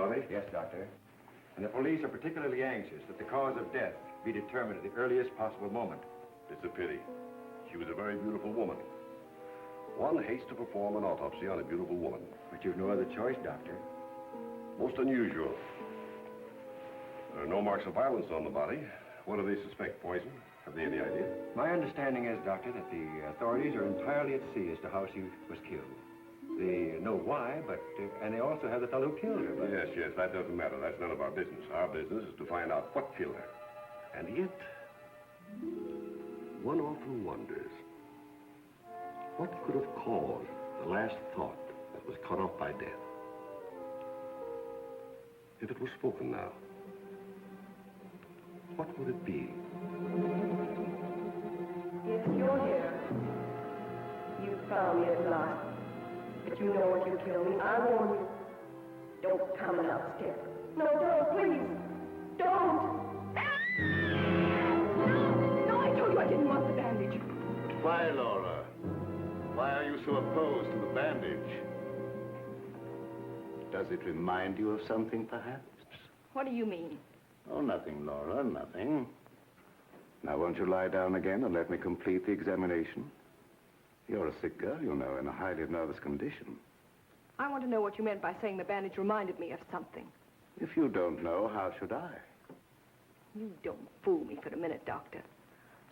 are they? Yes, Doctor. And the police are particularly anxious that the cause of death be determined at the earliest possible moment. It's a pity. She was a very beautiful woman. One hates to perform an autopsy on a beautiful woman. But you've no other choice, Doctor. Most unusual. There are no marks of violence on the body. What do they suspect? Poison? Have they any idea? My understanding is, Doctor, that the authorities are entirely at sea as to how she was killed. They know why, but, and they also have the fellow who killed her, but... Yes, that doesn't matter. That's none of our business. Our business is to find out what killed her. And yet, one often wonders, what could have caused the last thought that was cut off by death? If it was spoken now, what would it be? Yes, you're here. You found me at last. But you know what you killed me. I warn you. Don't come upstairs. No, don't, please. Don't. No, I told you I didn't want the bandage. Why, Laura? Why are you so opposed to the bandage? Does it remind you of something, perhaps? What do you mean? Oh, nothing, Laura, nothing. Now, won't you lie down again and let me complete the examination? You're a sick girl, you know, in a highly nervous condition. I want to know what you meant by saying the bandage reminded me of something. If you don't know, how should I? You don't fool me for a minute, Doctor.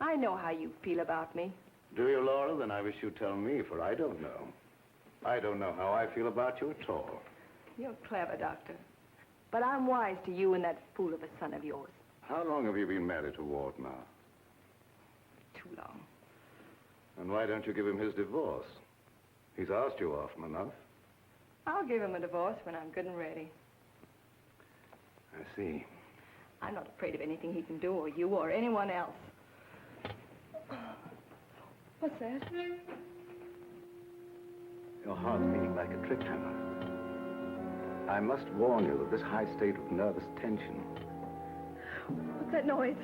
I know how you feel about me. Do you, Laura? Then I wish you'd tell me, for I don't know. I don't know how I feel about you at all. You're clever, Doctor. But I'm wise to you and that fool of a son of yours. How long have you been married to Walt now? Too long. And why don't you give him his divorce? He's asked you often enough. I'll give him a divorce when I'm good and ready. I see. I'm not afraid of anything he can do, or you, or anyone else. What's that? Your heart's beating like a trick hammer. I must warn you that this high state of nervous tension... What's that noise?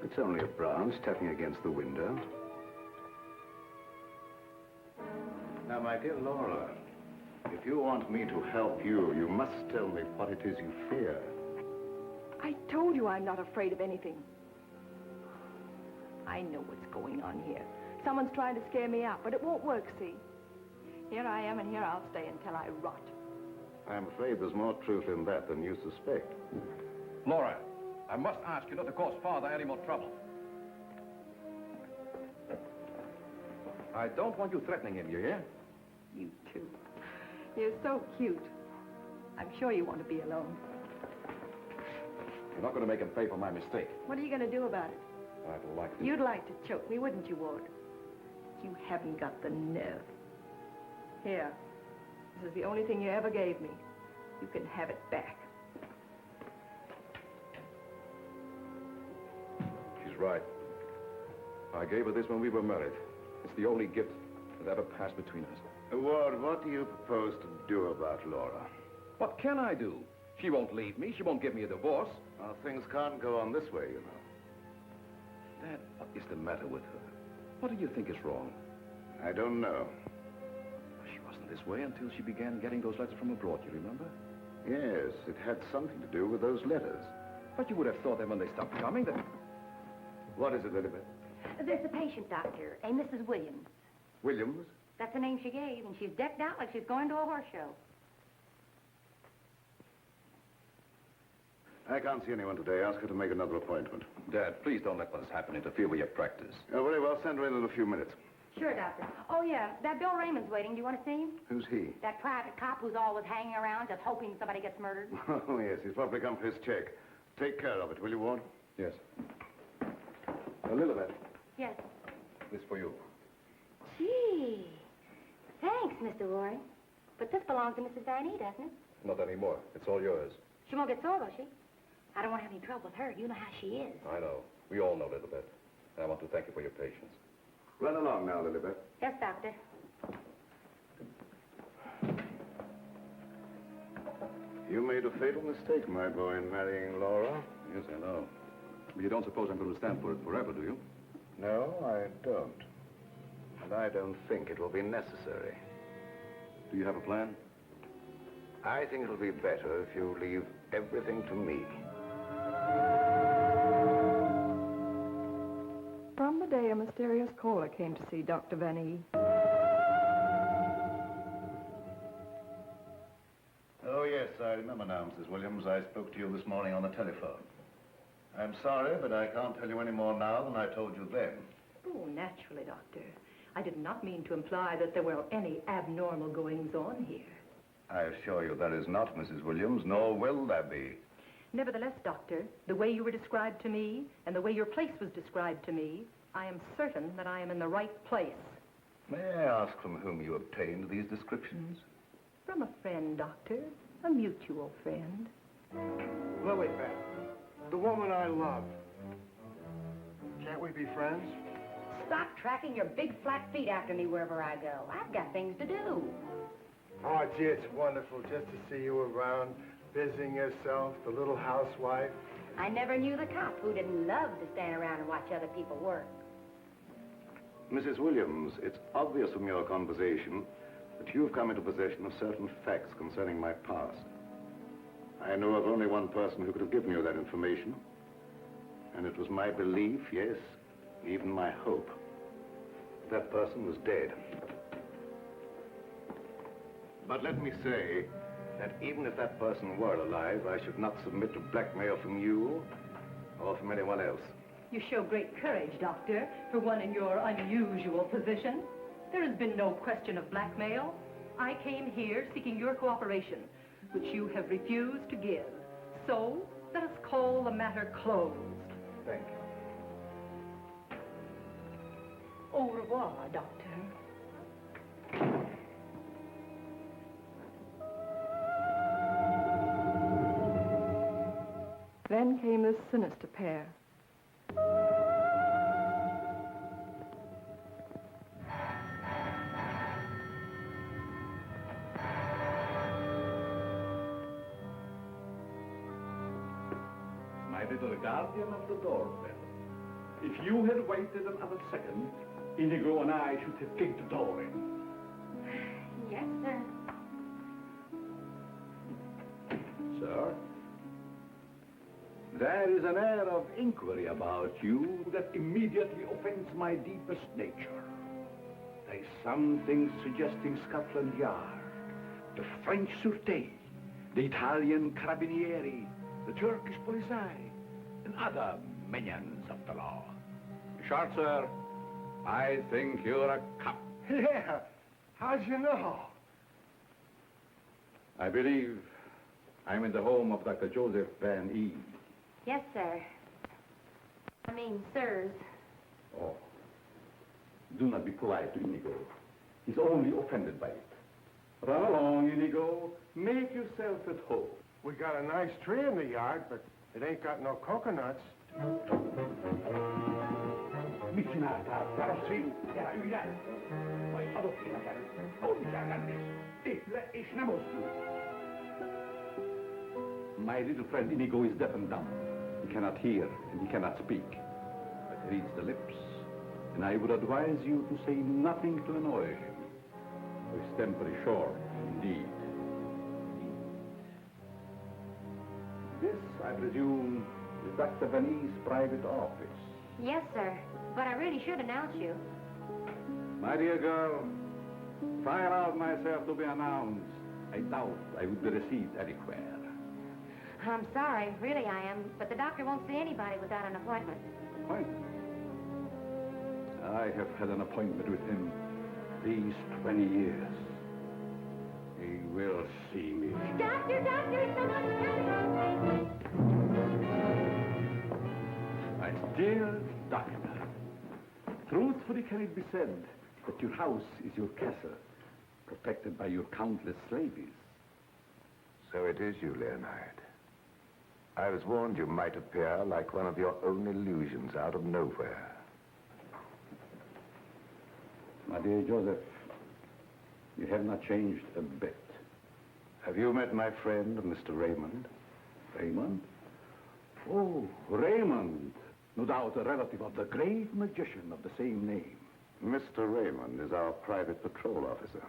It's only a branch tapping against the window. Now, my dear Laura, if you want me to help you, you must tell me what it is you fear. I told you I'm not afraid of anything. I know what's going on here. Someone's trying to scare me out, but it won't work, see? Here I am, and here I'll stay until I rot. I'm afraid there's more truth in that than you suspect. Laura, I must ask you not to cause Father any more trouble. I don't want you threatening him, you hear? You too. You're so cute. I'm sure you want to be alone. You're not going to make him pay for my mistake. What are you going to do about it? I'd like to... You'd like to choke me, wouldn't you, Ward? You haven't got the nerve. Here. This is the only thing you ever gave me. You can have it back. She's right. I gave her this when we were married. It's the only gift that ever passed between us. Ward, what do you propose to do about Laura? What can I do? She won't leave me. She won't give me a divorce. Well, things can't go on this way, you know. Dad, what is the matter with her? What do you think is wrong? I don't know. She wasn't this way until she began getting those letters from abroad, you remember? Yes, it had something to do with those letters. But you would have thought that when they stopped coming, that... What is it, Elizabeth? There's a patient, Doctor, a Mrs. Williams. Williams? That's the name she gave, and she's decked out like she's going to a horse show. I can't see anyone today. Ask her to make another appointment. Dad, please don't let what has happened interfere with your practice. Oh, very well. Send her in a few minutes. Sure, Doctor. Oh, yeah, that Bill Raymond's waiting. Do you want to see him? Who's he? That private cop who's always hanging around just hoping somebody gets murdered. Oh, yes. He's probably come for his check. Take care of it, will you, Ward? Yes. Elizabeth, Yes. this for you. Gee. Thanks, Mr. Roy. But this belongs to Mrs. Van E, doesn't it? Not anymore. It's all yours. She won't get sore, will she? I don't want to have any trouble with her. You know how she is. I know. We all know Elizabeth. And I want to thank you for your patience. Run along now, Lilibet. Yes, Doctor. You made a fatal mistake, my boy, in marrying Laura. Yes, I know. But you don't suppose I'm going to stand for it forever, do you? No, I don't. And I don't think it will be necessary. Do you have a plan? I think it'll be better if you leave everything to me. From the day a mysterious caller came to see Dr. Van E. Oh, yes, I remember now, Mrs. Williams. I spoke to you this morning on the telephone. I'm sorry, but I can't tell you any more now than I told you then. Oh, naturally, Doctor. I did not mean to imply that there were any abnormal goings-on here. I assure you there is not, Mrs. Williams, nor will there be. Nevertheless, Doctor, the way you were described to me and the way your place was described to me, I am certain that I am in the right place. May I ask from whom you obtained these descriptions? From a friend, Doctor. A mutual friend. Lilibet, the woman I love. Can't we be friends? Stop tracking your big flat feet after me wherever I go. I've got things to do. Oh, gee, it's wonderful just to see you around, busying yourself, the little housewife. I never knew the cop who didn't love to stand around and watch other people work. Mrs. Williams, it's obvious from your conversation that you've come into possession of certain facts concerning my past. I know of only one person who could have given you that information, and it was my belief, yes, even my hope, that person was dead. But let me say that even if that person were alive, I should not submit to blackmail from you or from anyone else. You show great courage, Doctor, for one in your unusual position. There has been no question of blackmail. I came here seeking your cooperation, which you have refused to give. So, let us call the matter closed. Thank you. Au revoir, Doctor. Then came this sinister pair. My little guardian of the doorbell. If you had waited another second, Inigo and I should have kicked the door in. Yes, sir. Sir, there is an air of inquiry about you that immediately offends my deepest nature. There is something suggesting Scotland Yard, the French Sûreté, the Italian Carabinieri, the Turkish Polizei, and other minions of the law. In short, sir, I think you're a cop. Yeah, how'd you know? I believe I'm in the home of Dr. Joseph Van E. Yes, sir. I mean, sirs. Oh, do not be polite to Inigo. He's only offended by it. Run along, Inigo. Make yourself at home. We got a nice tree in the yard, but it ain't got no coconuts. Micinata, Tarossi, era Uyan. Poi adoptina cara. My little friend Inigo is deaf and dumb. He cannot hear and he cannot speak. But he reads the lips. And I would advise you to say nothing to annoy him. His temper is short, indeed. This, I presume, is Dr. Van E's private office. Yes, sir. But I really should announce you. My dear girl, if I allowed myself to be announced, I doubt I would be received anywhere. I'm sorry, really I am, but the doctor won't see anybody without an appointment. Appointment? I have had an appointment with him these 20 years. He will see me. Doctor, someone's coming! My dear doctor, truthfully can it be said that your house is your castle, protected by your countless slaves? So it is you, Leonard. I was warned you might appear like one of your own illusions out of nowhere. My dear Joseph, you have not changed a bit. Have you met my friend, Mr. Raymond? Raymond? Oh, Raymond. No doubt a relative of the great magician of the same name. Mr. Raymond is our private patrol officer.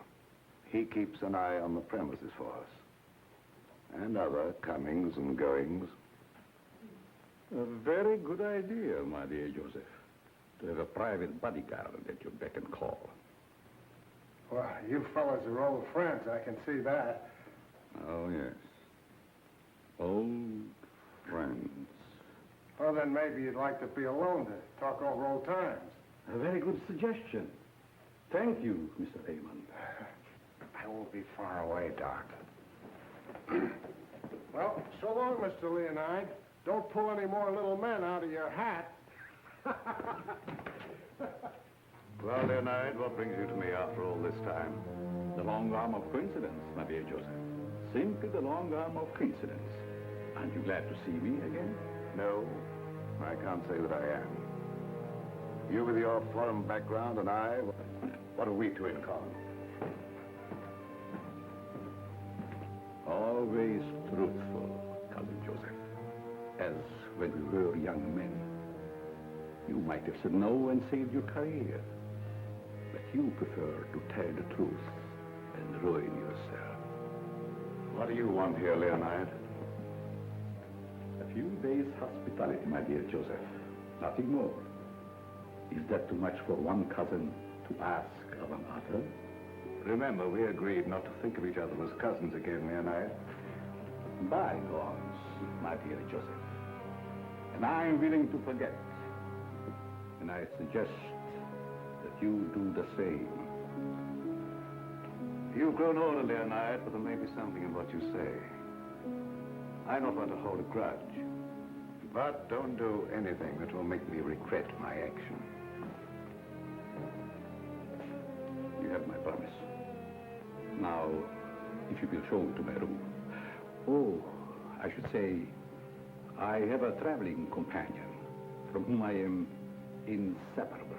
He keeps an eye on the premises for us. And other comings and goings. A very good idea, my dear Joseph. To have a private bodyguard at your beck and call. Well, you fellas are old friends, I can see that. Oh, yes. Old friends. Well, then maybe you'd like to be alone to talk over old times. A very good suggestion. Thank you, Mr. Raymond. I won't be far away, Doc. Well, so long, Mr. Leonide. Don't pull any more little men out of your hat. Well, Leonard, what brings you to me after all this time? The long arm of coincidence, my dear Joseph. Simply the long arm of coincidence. Aren't you glad to see me again? No, I can't say that I am. You with your foreign background and I, what have we two in common? Always truthful, Cousin Joseph. As when we were young men. You might have said no and saved your career. But you prefer to tell the truth and ruin yourself. What do you want here, Leonard? A few days' hospitality, my dear Joseph. Nothing more. Is that too much for one cousin to ask of another? Remember, we agreed not to think of each other as cousins again, Leonard. Bygones, my dear Joseph. And I'm willing to forget. And I suggest that you do the same. You've grown older, Leonard, but there may be something in what you say. I don't want to hold a grudge. But don't do anything that will make me regret my action. You have my promise. Now, if you will show me to my room. Oh, I should say, I have a traveling companion from whom I am inseparable.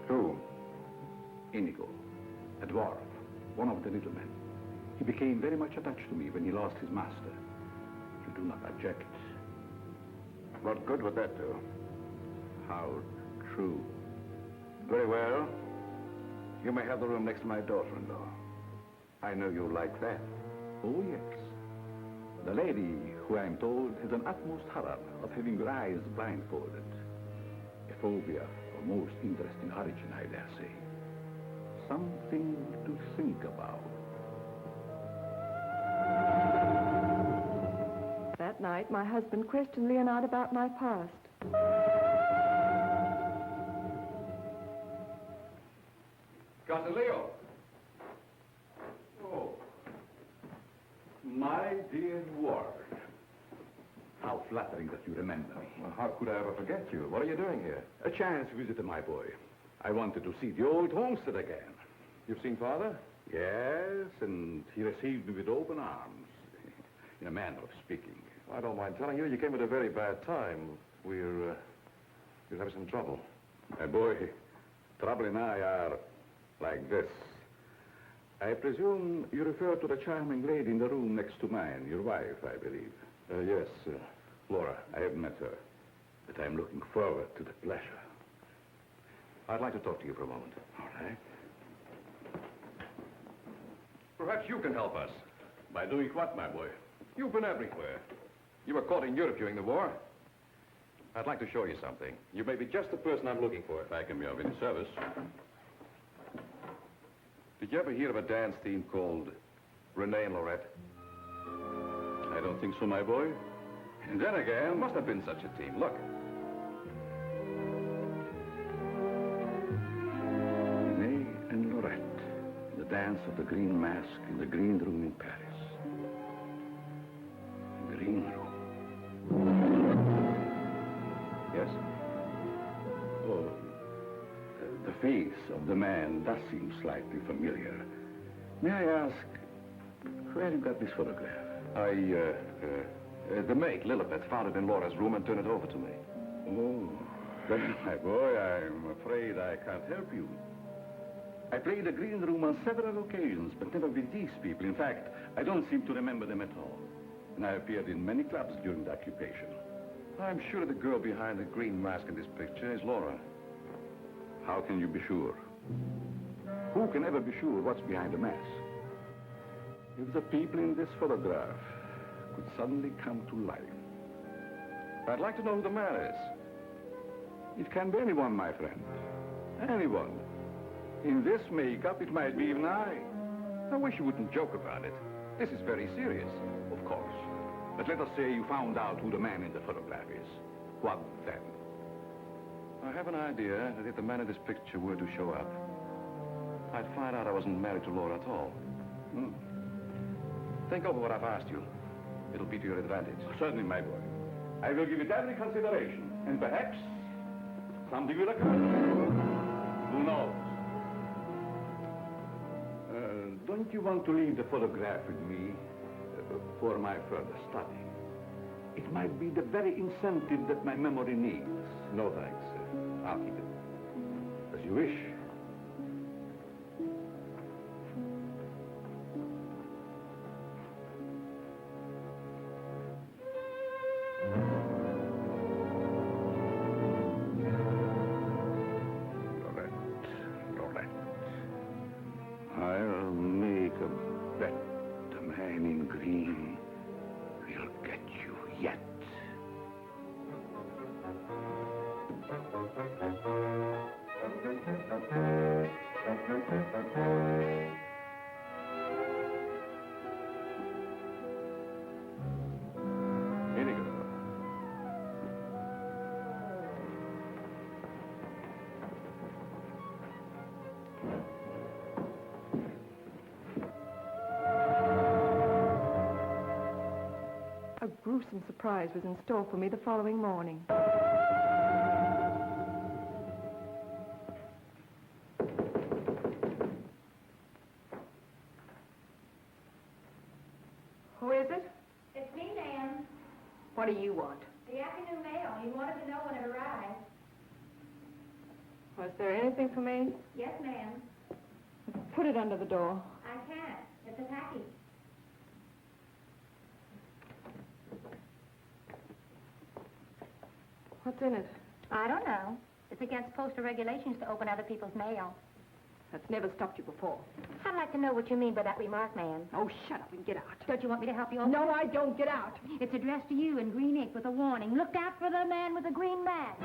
Who? Inigo, a dwarf, one of the little men. He became very much attached to me when he lost his master. You do not object? What good would that do? How true. Very well. You may have the room next to my daughter-in-law. I know you like that. Oh, yes. The lady, who I am told has an utmost horror of having her eyes blindfolded. A phobia of most interesting origin, I dare say. Something to think about. That night, my husband questioned Leonard about my past. Cousin Leo. Oh, my dear Ward. How flattering that you remember me. Well, how could I ever forget you? What are you doing here? A chance visit, my boy. I wanted to see the old homestead again. You've seen Father? Yes, and he received me with open arms, in a manner of speaking. I don't mind telling you, you came at a very bad time. We're having some trouble. My boy, Trouble and I are like this. I presume you refer to the charming lady in the room next to mine, your wife, I believe. Yes, Laura. I have met her, but I'm looking forward to the pleasure. I'd like to talk to you for a moment. All right. Perhaps you can help us. By doing what, my boy? You've been everywhere. You were caught in Europe during the war. I'd like to show you something. You may be just the person I'm looking for. If I can be of any service. Did you ever hear of a dance team called Renee and Lorette? I don't think so, my boy. And then again, must have been such a team. Look. Renee and Lorette. The dance of the green mask in the green room in Paris. The green room. Yes? Oh, the face of the man does seem slightly familiar. May I ask, where you got this photograph? The maid, Lilibet, found it in Laura's room and turned it over to me. Oh, then, my boy, I'm afraid I can't help you. I played the green room on several occasions, but never with these people. In fact, I don't seem to remember them at all. And I appeared in many clubs during the occupation. I'm sure the girl behind the green mask in this picture is Laura. How can you be sure? Who can ever be sure what's behind the mask? If the people in this photograph could suddenly come to life. I'd like to know who the man is. It can be anyone, my friend. Anyone. In this makeup, it might be even I. I wish you wouldn't joke about it. This is very serious. Of course. But let us say you found out who the man in the photograph is. What then? I have an idea that if the man in this picture were to show up, I'd find out I wasn't married to Laura at all. Think over what I've asked you. It'll be to your advantage. Certainly, my boy. I will give it every consideration. And perhaps something will occur. Who knows? Don't you want to leave the photograph with me for my further study? It might be the very incentive that my memory needs. No, thanks. I'll keep it. As you wish. I'll make a bet the man in green will get you yet. Inigo. A gruesome surprise was in store for me the following morning. Who is it? It's me, ma'am. What do you want? The afternoon mail. He wanted to know when it arrived. Was there anything for me? Yes, ma'am. Put it under the door. I can't. It's a package. What's in it? I don't know. It's against postal regulations to open other people's mail. That's never stopped you before. I'd like to know what you mean by that remark, ma'am. Oh, shut up and get out. Don't you want me to help you open No, it? I don't. Get out. It's addressed to you in green ink with a warning. Look out for the man with the green mask.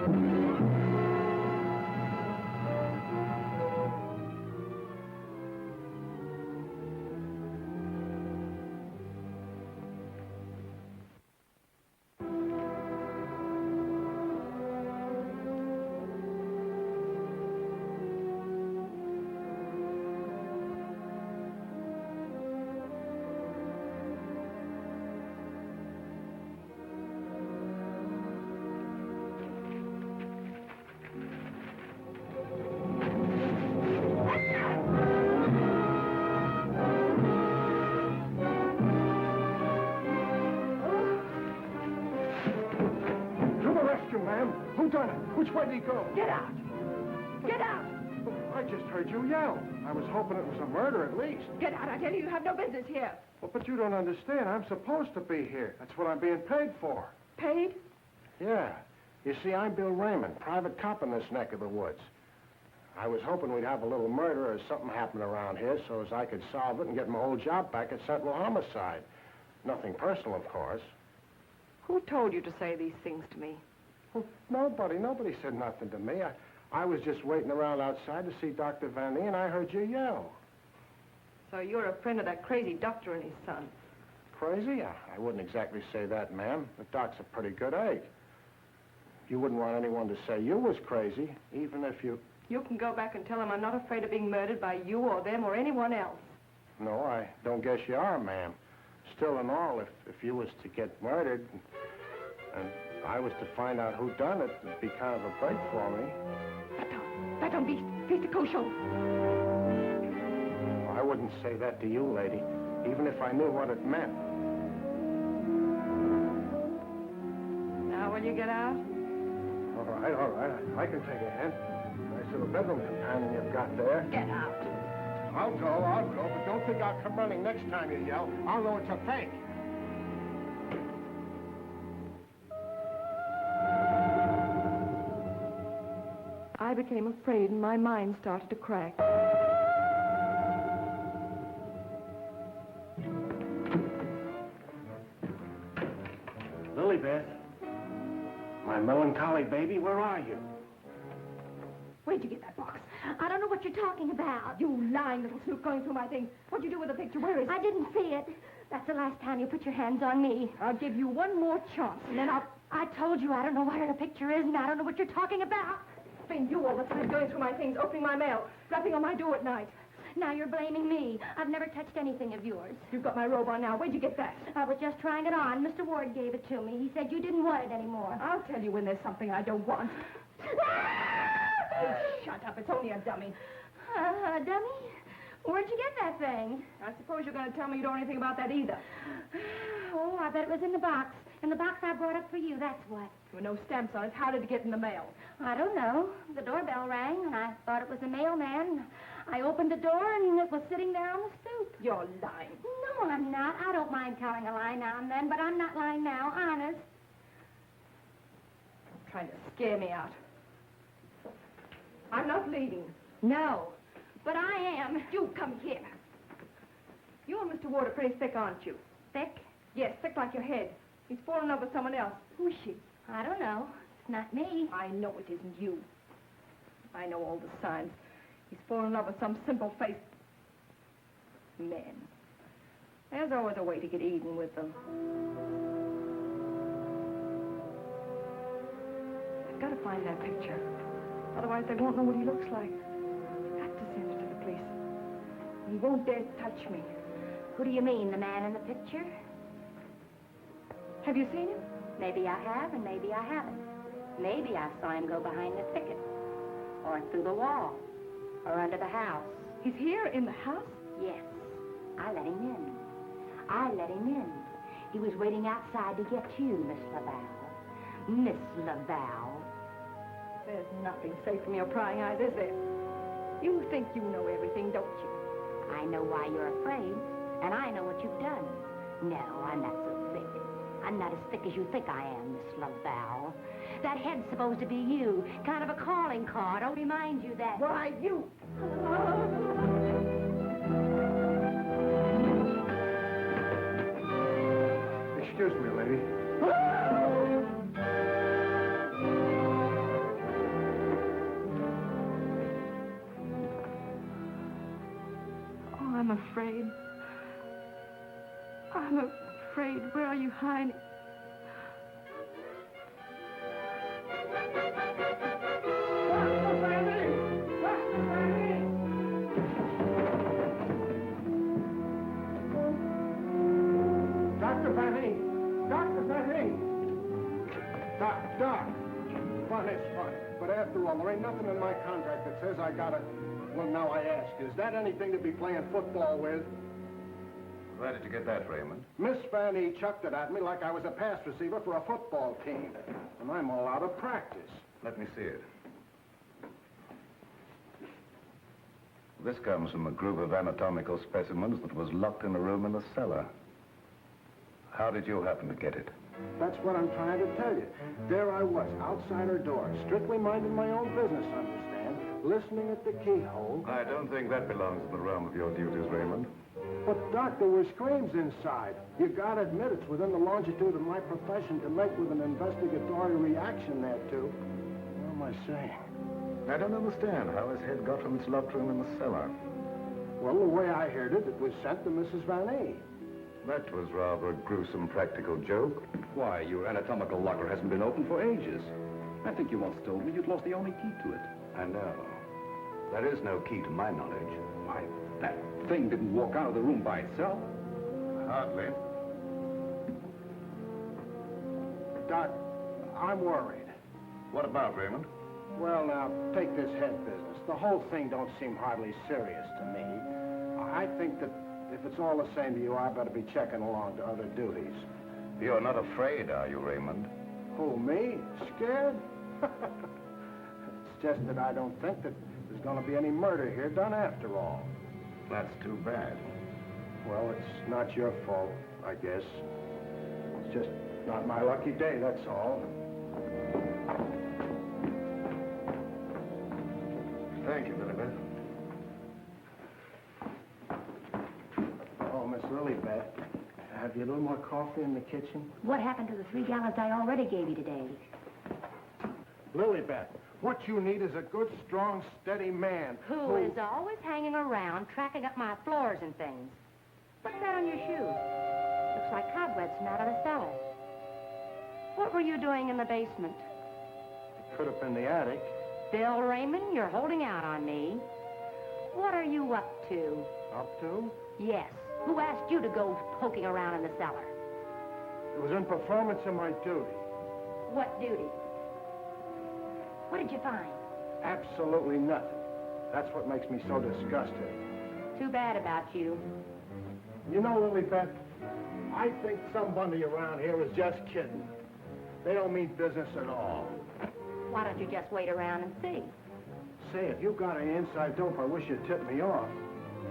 Who done it? Which way did he go? Get out. Get out. I just heard you yell. I was hoping it was a murder at least. Get out. I tell you, you have no business here. Well, but you don't understand. I'm supposed to be here. That's what I'm being paid for. Paid? Yeah. You see, I'm Bill Raymond, private cop in this neck of the woods. I was hoping we'd have a little murder or something happen around here so as I could solve it and get my old job back at Sentinel Homicide. Nothing personal, of course. Who told you to say these things to me? Well, nobody. Nobody said nothing to me. I was just waiting around outside to see Dr. Van Nee, and I heard you yell. So you're a friend of that crazy doctor and his son. Crazy? I wouldn't exactly say that, ma'am. The doc's a pretty good egg. You wouldn't want anyone to say you was crazy, even if you... You can go back and tell him I'm not afraid of being murdered by you or them or anyone else. No, I don't guess you are, ma'am. Still and all, if you was to get murdered and I was to find out who done it, it'd be kind of a break for me. That don't be kosher. I wouldn't say that to you, lady, even if I knew what it meant. Now will you get out? All right. I can take a hint. Nice little bedroom companion you've got there. Get out. I'll go, but don't think I'll come running next time you yell. I'll know it's a fake. I became afraid and my mind started to crack. Lilybeth, my melancholy baby, where are you? Where'd you get that box? I don't know what you're talking about. You lying little snoop going through my things. What'd you do with the picture? Where is it? I didn't see it. That's the last time you put your hands on me. I'll give you one more chance, and then I'll... I told you I don't know where the picture is, and I don't know what you're talking about. It's been you all the time going through my things, opening my mail, rapping on my door at night. Now you're blaming me. I've never touched anything of yours. You've got my robe on now. Where'd you get that? I was just trying it on. Mr. Ward gave it to me. He said you didn't want it anymore. I'll tell you when there's something I don't want. Oh, shut up. It's only a dummy. Dummy? Where'd you get that thing? I suppose you're going to tell me you don't know anything about that either. Oh, I bet it was in the box. In the box I brought up for you, that's what. There were no stamps on it. How did it get in the mail? I don't know. The doorbell rang, and I thought it was the mailman. I opened the door, and it was sitting there on the stoop. You're lying. No, I'm not. I don't mind telling a lie now and then, but I'm not lying now, honest. Trying to scare me out. I'm not leaving. No, but I am. You come here. You and Mr. Ward are pretty thick, aren't you? Thick? Yes, thick like your head. He's fallen in love with someone else. Who is she? I don't know. It's not me. I know it isn't you. I know all the signs. He's fallen in love with some simple-faced man. There's always a way to get even with them. I've got to find that picture. Otherwise, they won't know what he looks like. I've got to send it to the police. He won't dare touch me. Who do you mean, the man in the picture? Have you seen him? Maybe I have, and maybe I haven't. Maybe I saw him go behind the thicket, or through the wall, or under the house. He's here in the house? Yes. I let him in. I let him in. He was waiting outside to get you, Miss Laval. Miss Laval. There's nothing safe from your prying eyes, is there? You think you know everything, don't you? I know why you're afraid, and I know what you've done. No, I'm not so thick. I'm not as thick as you think I am, Miss Laval. That head's supposed to be you, kind of a calling card. I'll remind you that. Why, you... Excuse me, lady. Oh, I'm afraid. I'm afraid. Where are you hiding? Dr. Fanny! Dr. Fanny! Doc! Fun is fun. But after all, there ain't nothing in my contract that says I gotta... Well, now I ask, is that anything to be playing football with? Where did you get that, Raymond? Miss Fanny chucked it at me like I was a pass receiver for a football team. And I'm all out of practice. Let me see it. This comes from a group of anatomical specimens that was locked in a room in the cellar. How did you happen to get it? That's what I'm trying to tell you. There I was, outside her door, strictly minding my own business, understand? Listening at the keyhole. I don't think that belongs to the realm of your duties, Raymond. But, Doc, there were screams inside. You gotta admit it's within the longitude of my profession to make with an investigatory reaction thereto. What am I saying? I don't understand how his head got from its locked room in the cellar. Well, the way I heard it, it was sent to Mrs. Van A. That was rather a gruesome practical joke. Why, your anatomical locker hasn't been opened for ages. I think you once told me you'd lost the only key to it. I know. There is no key to my knowledge. Why, that thing didn't walk out of the room by itself. Hardly. Doc, I'm worried. What about, Raymond? Well, now, take this head business. The whole thing don't seem hardly serious to me. I think that if it's all the same to you, I better be checking along to other duties. You're not afraid, are you, Raymond? Who, me? Scared? It's just that I don't think that there's going to be any murder here done after all. That's too bad. Well, it's not your fault, I guess. It's just not my lucky day, that's all. Thank you, Lilibet. Oh, Miss Lilibet, have you a little more coffee in the kitchen? What happened to the 3 gallons I already gave you today? Lilibet, what you need is a good, strong, steady man. Who is always hanging around, tracking up my floors and things. What's that on your shoe? Looks like cobwebs from out of the cellar. What were you doing in the basement? It could have been the attic. Bill Raymond, you're holding out on me. What are you up to? Up to? Yes. Who asked you to go poking around in the cellar? It was in performance of my duty. What duty? What did you find? Absolutely nothing. That's what makes me so disgusted. Too bad about you. You know, Lilibet, I think somebody around here is just kidding. They don't mean business at all. Why don't you just wait around and see? Say, if you got any inside dope, I wish you'd tip me off.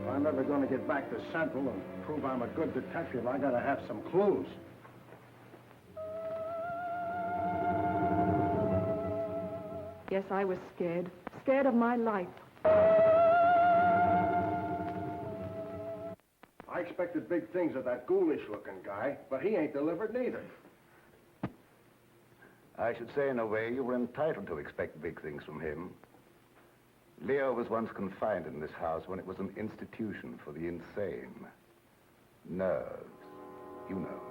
If I'm ever going to get back to Central and prove I'm a good detective, I gotta have some clues. Yes, I was scared. Scared of my life. I expected big things of that ghoulish-looking guy, but he ain't delivered neither. I should say, in a way, you were entitled to expect big things from him. Leo was once confined in this house when it was an institution for the insane. Nerves, you know.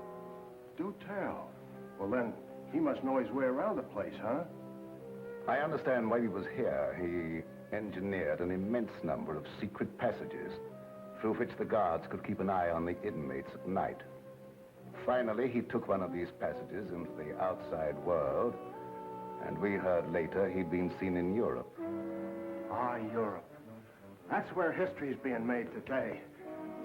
Do tell. Well, then, he must know his way around the place, huh? I understand while he was here, he engineered an immense number of secret passages through which the guards could keep an eye on the inmates at night. Finally, he took one of these passages into the outside world, and we heard later he'd been seen in Europe. Ah, Europe. That's where history's being made today.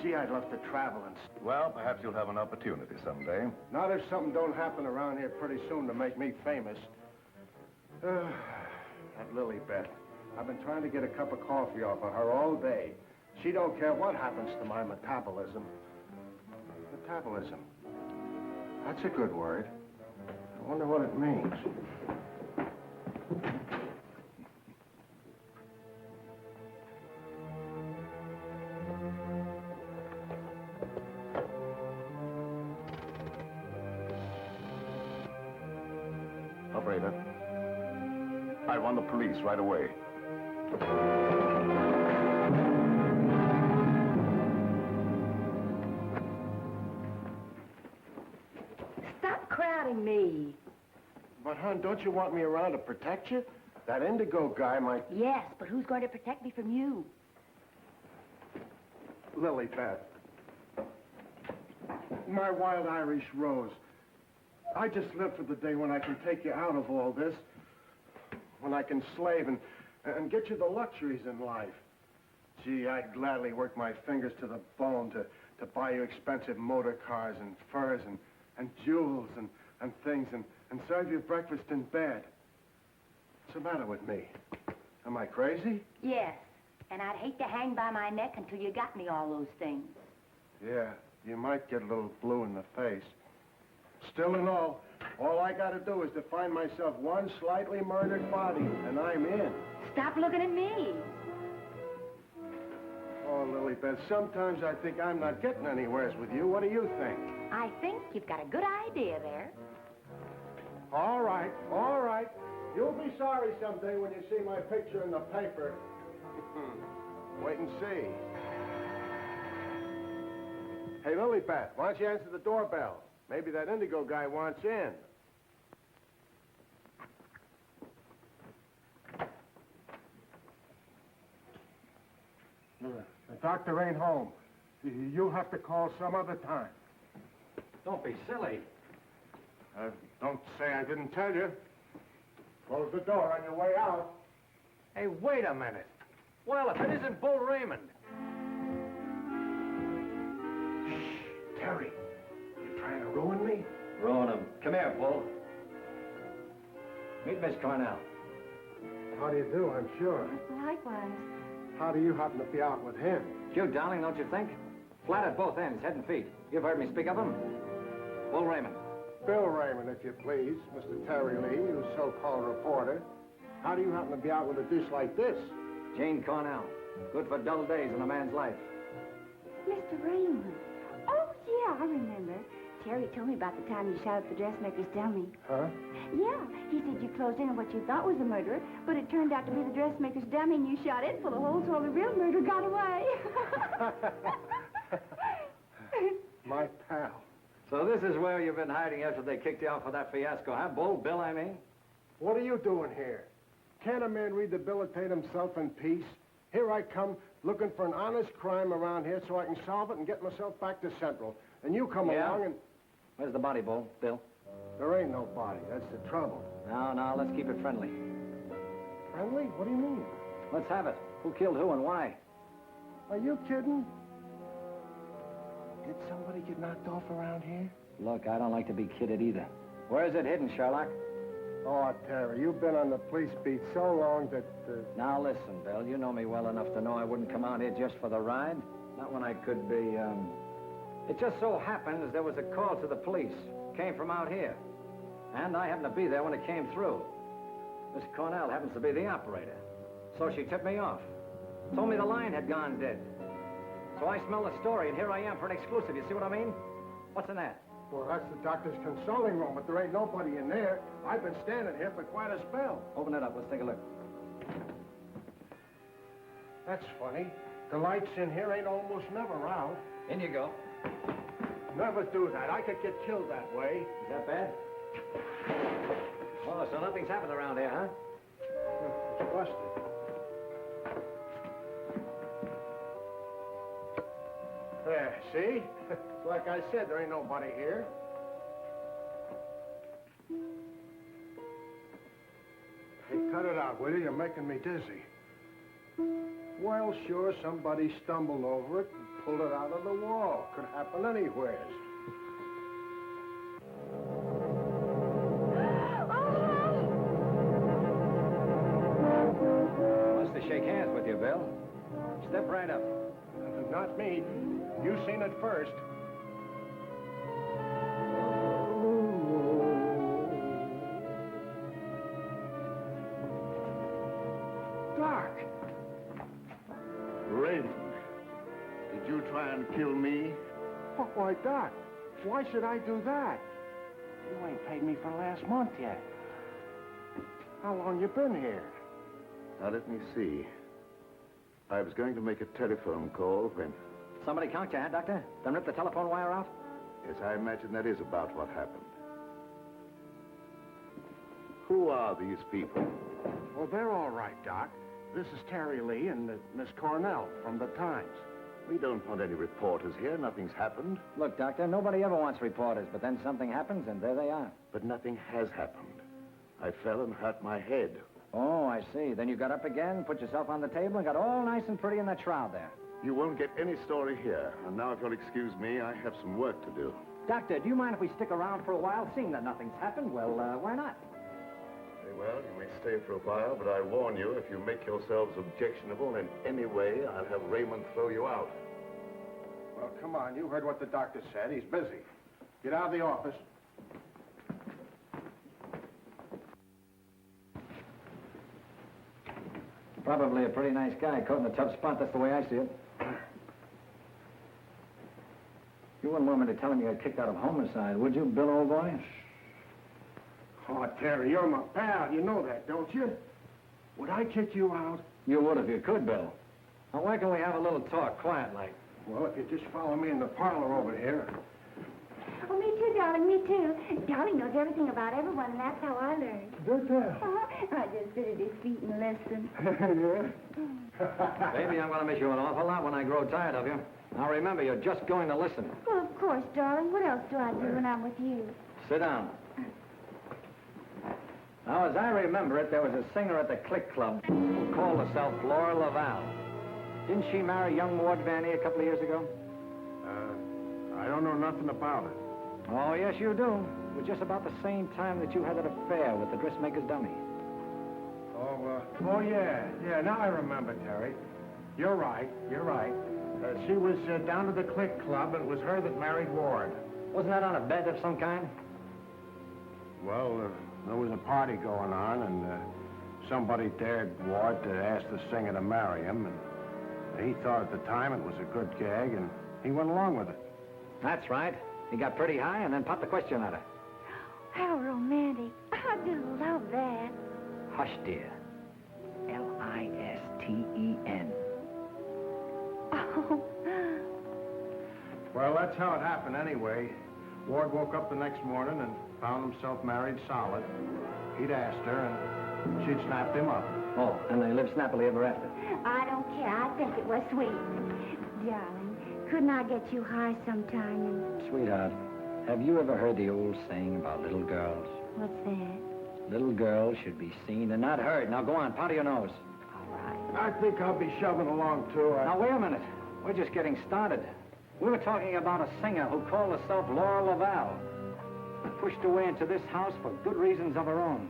Gee, I'd love to travel and... Well, perhaps you'll have an opportunity someday. Not if something don't happen around here pretty soon to make me famous. That Lilibet. I've been trying to get a cup of coffee off of her all day. She don't care what happens to my metabolism. Metabolism. That's a good word. I wonder what it means. Operator, I want the police right away. Stop crowding me. But, hon, don't you want me around to protect you? That Indigo guy might... Yes, but who's going to protect me from you? Lilibet. My wild Irish rose. I just live for the day when I can take you out of all this. When I can slave and get you the luxuries in life. Gee, I'd gladly work my fingers to the bone to buy you expensive motor cars and furs and jewels and things and serve you breakfast in bed. What's the matter with me? Am I crazy? Yes, and I'd hate to hang by my neck until you got me all those things. Yeah, you might get a little blue in the face. Still and all I gotta do is to find myself one slightly murdered body, and I'm in. Stop looking at me. Oh, Lilibet, sometimes I think I'm not getting anywheres with you. What do you think? I think you've got a good idea there. All right, all right. You'll be sorry someday when you see my picture in the paper. Wait and see. Hey, Lilibet, why don't you answer the doorbell? Maybe that Indigo guy wants in. The doctor ain't home. You'll have to call some other time. Don't be silly. Don't say I didn't tell you. Close the door on your way out. Hey, wait a minute. Well, if it isn't Bull Raymond. Shh, Terry. You trying to ruin me? Ruin him. Come here, Bull. Meet Miss Cornell. How do you do, I'm sure. Likewise. How do you happen to be out with him? Cute, darling, don't you think? Flat at both ends, head and feet. You've heard me speak of him. Bull Raymond. Bill Raymond, if you please. Mr. Terry Lee, you so-called reporter. How do you happen to be out with a dish like this? Jane Cornell. Good for dull days in a man's life. Mr. Raymond. Oh, yeah, I remember. Terry told me about the time you shot up the dressmaker's dummy. Huh? Yeah, he said you closed in on what you thought was a murderer, but it turned out to be the dressmaker's dummy, and you shot it full of holes while the real murderer got away. My pal. So this is where you've been hiding after they kicked you out for that fiasco, huh? Bill, I mean? What are you doing here? Can't a man rehabilitate himself in peace? Here I come, looking for an honest crime around here so I can solve it and get myself back to Central. And you come along and... Where's the body, Bill? There ain't no body. That's the trouble. No, let's keep it friendly. Friendly? What do you mean? Let's have it. Who killed who and why? Are you kidding? Did somebody get knocked off around here? Look, I don't like to be kidded either. Where is it hidden, Sherlock? Oh, Terry, you've been on the police beat so long that... Now, listen, Bill, you know me well enough to know I wouldn't come out here just for the ride. Not when I could be, It just so happens there was a call to the police. Came from out here. And I happened to be there when it came through. Miss Cornell happens to be the operator. So she tipped me off. Told me the line had gone dead. So I smelled the story, and here I am for an exclusive. You see what I mean? What's in that? Well, that's the doctor's consulting room, but there ain't nobody in there. I've been standing here for quite a spell. Open it up. Let's take a look. That's funny. The lights in here ain't almost never out. In you go. Never do that. I could get killed that way. Is that bad? Oh, so nothing's happened around here, huh? It's busted. There, see? Like I said, there ain't nobody here. Hey, cut it out, will you? You're making me dizzy. Well, sure, somebody stumbled over it and pulled it out of the wall. Could happen anywhere. Wants to shake hands with you, Bill. Step right up. Not me. You seen it first. Doc! Raymond, did you try and kill me? Why, Doc, why should I do that? You ain't paid me for last month yet. How long you been here? Now, let me see. I was going to make a telephone call when... Somebody conked you, huh, Doctor? Then rip the telephone wire out? Yes, I imagine that is about what happened. Who are these people? Well, they're all right, Doc. This is Terry Lee and Miss Cornell from the Times. We don't want any reporters here. Nothing's happened. Look, Doctor, nobody ever wants reporters, but then something happens, and there they are. But nothing has happened. I fell and hurt my head. Oh, I see. Then you got up again, put yourself on the table, and got all nice and pretty in that shroud there. You won't get any story here. And now, if you'll excuse me, I have some work to do. Doctor, do you mind if we stick around for a while, seeing that nothing's happened? Well, why not? Very well, you may stay for a while, but I warn you, if you make yourselves objectionable in any way, I'll have Raymond throw you out. Well, come on. You heard what the doctor said. He's busy. Get out of the office. Probably a pretty nice guy, caught in a tough spot. That's the way I see it. You wouldn't want me to tell him you got kicked out of homicide, would you, Bill, old boy? Oh, Terry, you're my pal. You know that, don't you? Would I kick you out? You would if you could, Bill. Now, why can't we have a little talk, quiet like? Well, if you just follow me in the parlor over here. Oh, me too, darling, me too. Darling knows everything about everyone, and that's how I learned. Good girl. I just sit at his feet and listen. Baby, I'm going to miss you an awful lot when I grow tired of you. Now, remember, you're just going to listen. Well, of course, darling. What else do I do when I'm with you? Sit down. Now, as I remember it, there was a singer at the Click Club who called herself Laura Laval. Didn't she marry young Ward Vanny a couple of years ago? I don't know nothing about it. Oh, yes, you do. It was just about the same time that you had that affair with the dressmaker's dummy. Oh, yeah. Yeah, now I remember, Terry. You're right. She was down at the Click Club, and it was her that married Ward. Wasn't that on a bet of some kind? Well, there was a party going on, and somebody dared Ward to ask the singer to marry him, and he thought at the time it was a good gag, and he went along with it. That's right. He got pretty high and then popped the question at her. How romantic. I just love that. Hush, dear. Listen. Oh. Well, that's how it happened anyway. Ward woke up the next morning and found himself married solid. He'd asked her, and she'd snapped him up. Oh, and they lived snappily ever after. I don't care. I think it was sweet. Darling, couldn't I get you high sometime and... Sweetheart, have you ever heard the old saying about little girls? What's that? Little girls should be seen and not heard. Now, go on, powder your nose. All right. I think I'll be shoving along, too. Now, wait a minute. We're just getting started. We were talking about a singer who called herself Laura Laval. Pushed away into this house for good reasons of her own.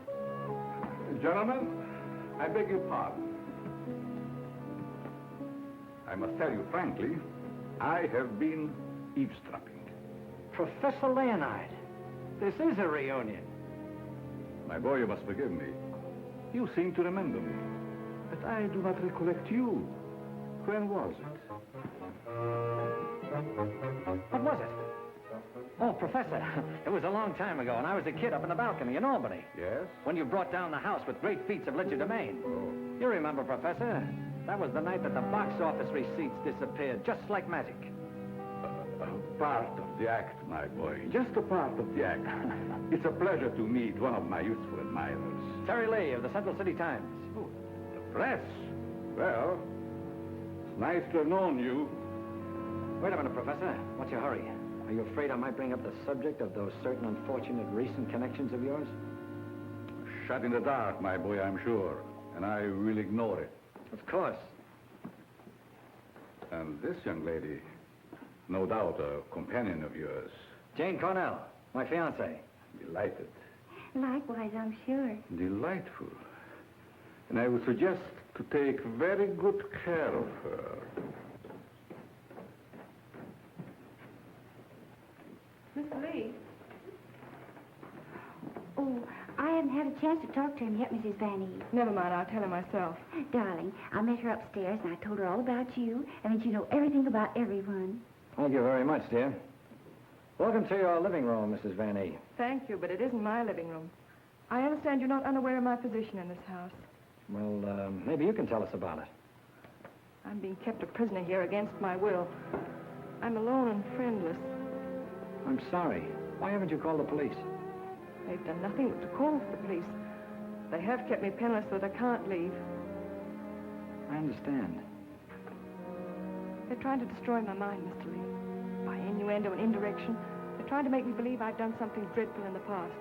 Gentlemen, I beg your pardon. I must tell you frankly, I have been eavesdropping. Professor Leonard, this is a reunion. My boy, you must forgive me. You seem to remember me, but I do not recollect you. When was it? What was it? Oh, Professor, it was a long time ago, and I was a kid up in the balcony in Albany. Yes? When you brought down the house with great feats of legerdemain. Oh. You remember, Professor? That was the night that the box office receipts disappeared, just like magic. Part of the act, my boy. Just a part of the act. It's a pleasure to meet one of my youthful admirers. Terry Lee of the Central City Times. Oh, the press? Well, it's nice to have known you. Wait a minute, Professor. What's your hurry? Are you afraid I might bring up the subject of those certain unfortunate recent connections of yours? Shut in the dark, my boy, I'm sure. And I will ignore it. Of course. And this young lady, no doubt a companion of yours. Jane Cornell, my fiancée. Delighted. Likewise, I'm sure. Delightful. And I would suggest to take very good care of her. Miss Lee? Oh, I haven't had a chance to talk to him yet, Mrs. Van Eve. Never mind, I'll tell her myself. Darling, I met her upstairs, and I told her all about you, and that you know everything about everyone. Thank you very much, dear. Welcome to your living room, Mrs. Van E. Thank you, but it isn't my living room. I understand you're not unaware of my position in this house. Well, maybe you can tell us about it. I'm being kept a prisoner here against my will. I'm alone and friendless. I'm sorry. Why haven't you called the police? They've done nothing but to call for the police. They have kept me penniless so that I can't leave. I understand. They're trying to destroy my mind, Mr. Lee. By innuendo and indirection, they're trying to make me believe I've done something dreadful in the past.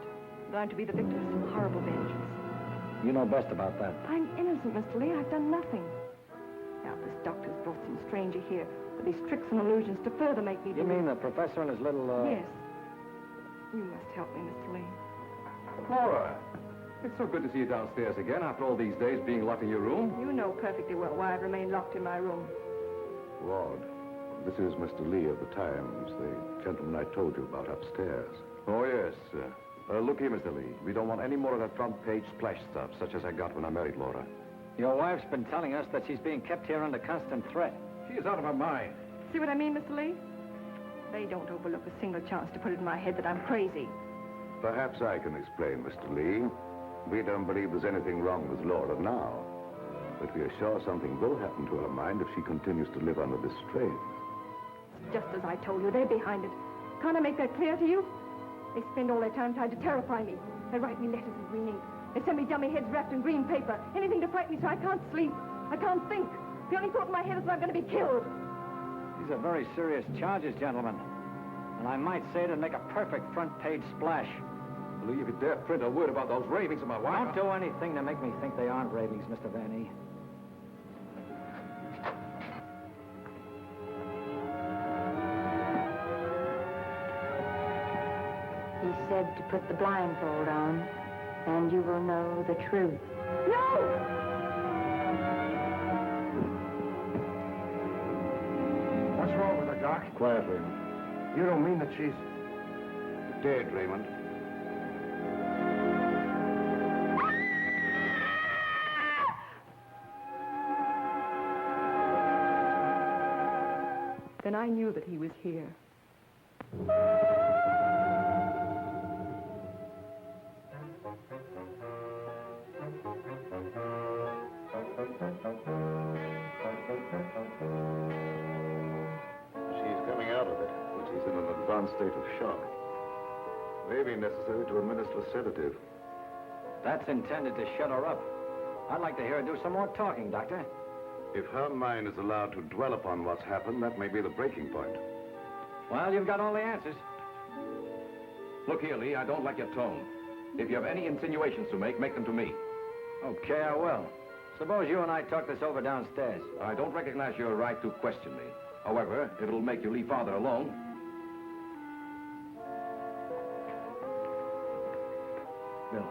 That I'm to be the victim of some horrible vengeance. You know best about that. I'm innocent, Mr. Lee. I've done nothing. Now, this doctor's brought some stranger here with these tricks and illusions to further make me You mean the professor and his little, Yes. You must help me, Mr. Lee. Laura, it's so good to see you downstairs again after all these days being locked in your room. You know perfectly well why I've remained locked in my room. Ward, this is Mr. Lee of the Times, the gentleman I told you about upstairs. Oh, yes. Look here, Mr. Lee. We don't want any more of that front-page splash stuff, such as I got when I married Laura. Your wife's been telling us that she's being kept here under constant threat. She is out of her mind. See what I mean, Mr. Lee? They don't overlook a single chance to put it in my head that I'm crazy. Perhaps I can explain, Mr. Lee. We don't believe there's anything wrong with Laura now. But we are sure something will happen to her mind if she continues to live under this strain. Just as I told you, they're behind it. Can't I make that clear to you? They spend all their time trying to terrify me. They write me letters in green ink. They send me dummy heads wrapped in green paper. Anything to frighten me so I can't sleep. I can't think. The only thought in my head is that I'm going to be killed. These are very serious charges, gentlemen. And I might say it'd make a perfect front-page splash. Lee, if you dare print a word about those ravings of my wife... Don't do anything to make me think they aren't ravings, Mr. Van E. He said to put the blindfold on, and you will know the truth. No! Doc? Quiet, Raymond. You don't mean that she's... Dead, Raymond. Then I knew that he was here. She's coming out of it, but she's in an advanced state of shock. May be necessary to administer a sedative. That's intended to shut her up. I'd like to hear her do some more talking, Doctor. If her mind is allowed to dwell upon what's happened, that may be the breaking point. Well, you've got all the answers. Look here, Lee, I don't like your tone. If you have any insinuations to make them to me. Okay, I will. Suppose you and I talk this over downstairs. I don't recognize your right to question me. However, if it'll make you leave Father alone... Bill,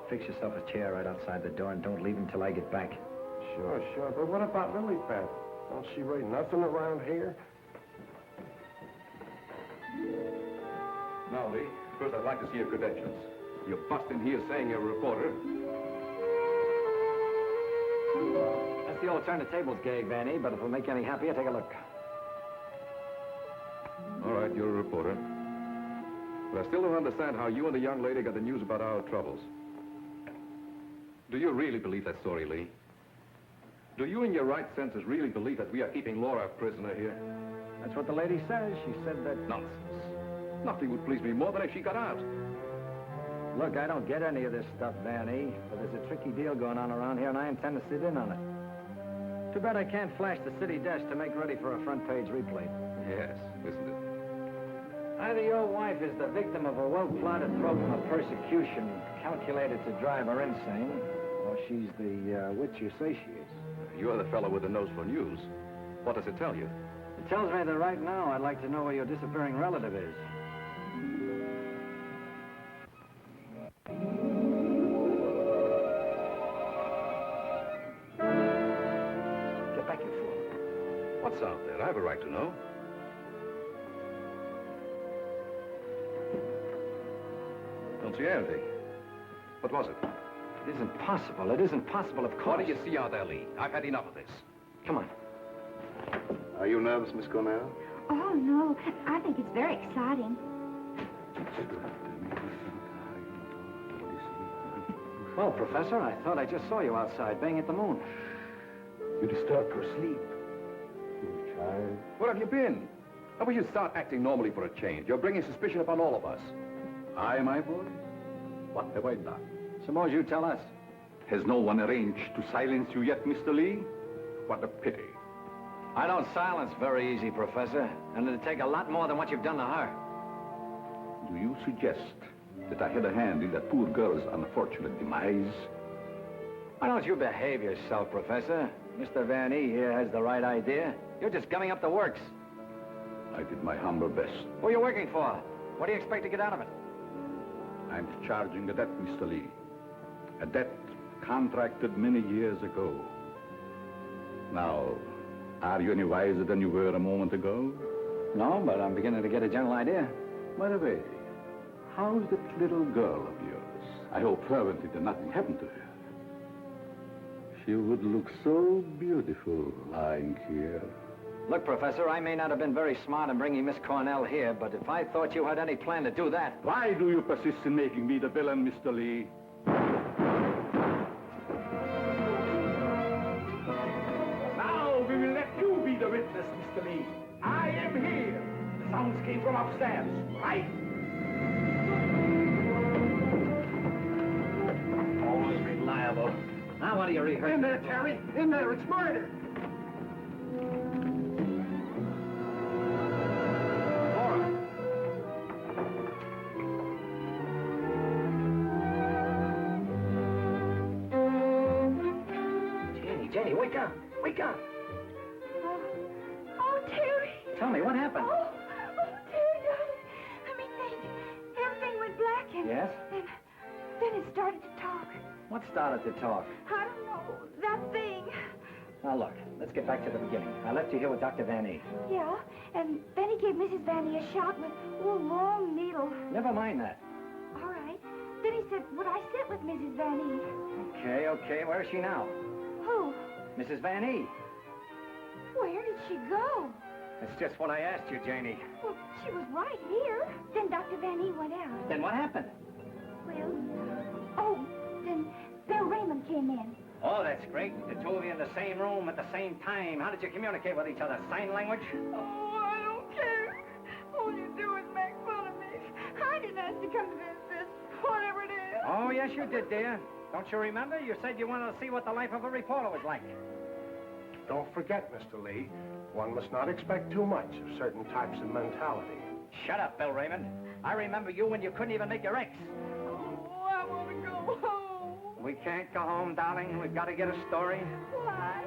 fix yourself a chair right outside the door and don't leave him till I get back. Sure, sure. But what about Lily Pad? Don't she write nothing around here? Now, Lee, first I'd like to see your credentials. You bust in here saying you're a reporter. That's the old turn the tables gag, Vanny, but if it'll make you any happier, take a look. All right, you're a reporter. But I still don't understand how you and the young lady got the news about our troubles. Do you really believe that story, Lee? Do you, in your right senses, really believe that we are keeping Laura a prisoner here? That's what the lady says. She said that... Nonsense. Nothing would please me more than if she got out. Look, I don't get any of this stuff, Vanny, but there's a tricky deal going on around here, and I intend to sit in on it. Too bad I can't flash the city desk to make ready for a front-page replay. Yes, isn't it? Either your wife is the victim of a well-plotted program of persecution calculated to drive her insane, or she's the witch you say she is. You're the fellow with the nose for news. What does it tell you? It tells me that right now I'd like to know where your disappearing relative is. Get back, you fool. What's out there? I have a right to know. Don't see anything. What was it? It isn't possible. It isn't possible, of course. What do you see out there, Lee? I've had enough of this. Come on. Are you nervous, Miss Cornell? Oh, no. I think it's very exciting. Well, Professor, I thought I just saw you outside banging at the moon. You disturbed her sleep. Poor child. Where have you been? How will you start acting normally for a change? You're bringing suspicion upon all of us. I, my boy? What have I done? Suppose you tell us. Has no one arranged to silence you yet, Mr. Lee? What a pity. I don't silence very easy, Professor. And it'd take a lot more than what you've done to her. Do you suggest that I had a hand in that poor girl's unfortunate demise? Why don't you behave yourself, Professor? Mr. Van E here has the right idea. You're just gumming up the works. I did my humble best. Who are you working for? What do you expect to get out of it? I'm charging a debt, Mr. Lee. A debt contracted many years ago. Now, are you any wiser than you were a moment ago? No, but I'm beginning to get a general idea. By the way, how's that little girl of yours? I hope fervently that nothing happened to her. She would look so beautiful lying here. Look, Professor, I may not have been very smart in bringing Miss Cornell here, but if I thought you had any plan to do that... Why do you persist in making me the villain, Mr. Lee? Now we will let you be the witness, Mr. Lee. I am here. The sounds came from upstairs, right? Always reliable. Now what are you rehearsing? In there, Terry. In there. It's murder. Jenny, wake up. Wake up. Oh, Terry. Tell me, what happened? Oh, Terry, darling. Let me think. Everything went black and... Yes? Then it started to talk. What started to talk? I don't know. That thing. Now, look, let's get back to the beginning. I left you here with Dr. Van E. Yeah, and then he gave Mrs. Vanny a shot with a long needle. Never mind that. All right. Then he said, would I sit with Mrs. Vanny? Okay. Where is she now? Who? Mrs. Van E. Where did she go? That's just what I asked you, Janie. Well, she was right here. Then Dr. Vanny went out. Then what happened? Well, then Bill Raymond came in. Oh, that's great. The two of you in the same room at the same time. How did you communicate with each other? Sign language? Oh, I don't care. All you do is make fun of me. I didn't ask to come to this, whatever it is. Oh, yes, you did, dear. Don't you remember? You said you wanted to see what the life of a reporter was like. Don't forget, Mr. Lee, one must not expect too much of certain types of mentality. Shut up, Bill Raymond. I remember you when you couldn't even make your X. Oh, I want to go home. We can't go home, darling. We've got to get a story. Why?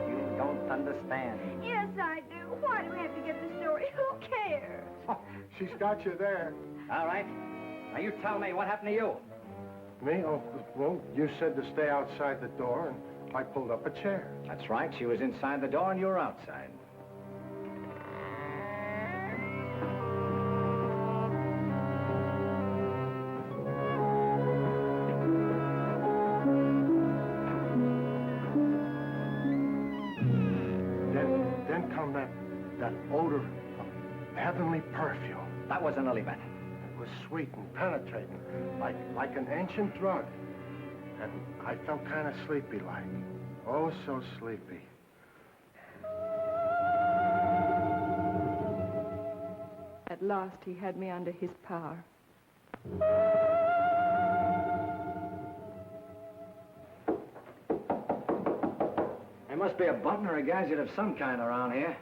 You don't understand. Yes, I do. Why do we have to get the story? Who cares? She's got you there. All right. Now, you tell me, what happened to you? Me? Oh, well, you said to stay outside the door, and I pulled up a chair. That's right. She was inside the door and you were outside. Then come that odor of heavenly perfume. That was an lily pad. It was sweet and penetrating, like an ancient drug. And I felt kind of sleepy-like. Oh, so sleepy. At last, he had me under his power. There must be a button or a gadget of some kind around here.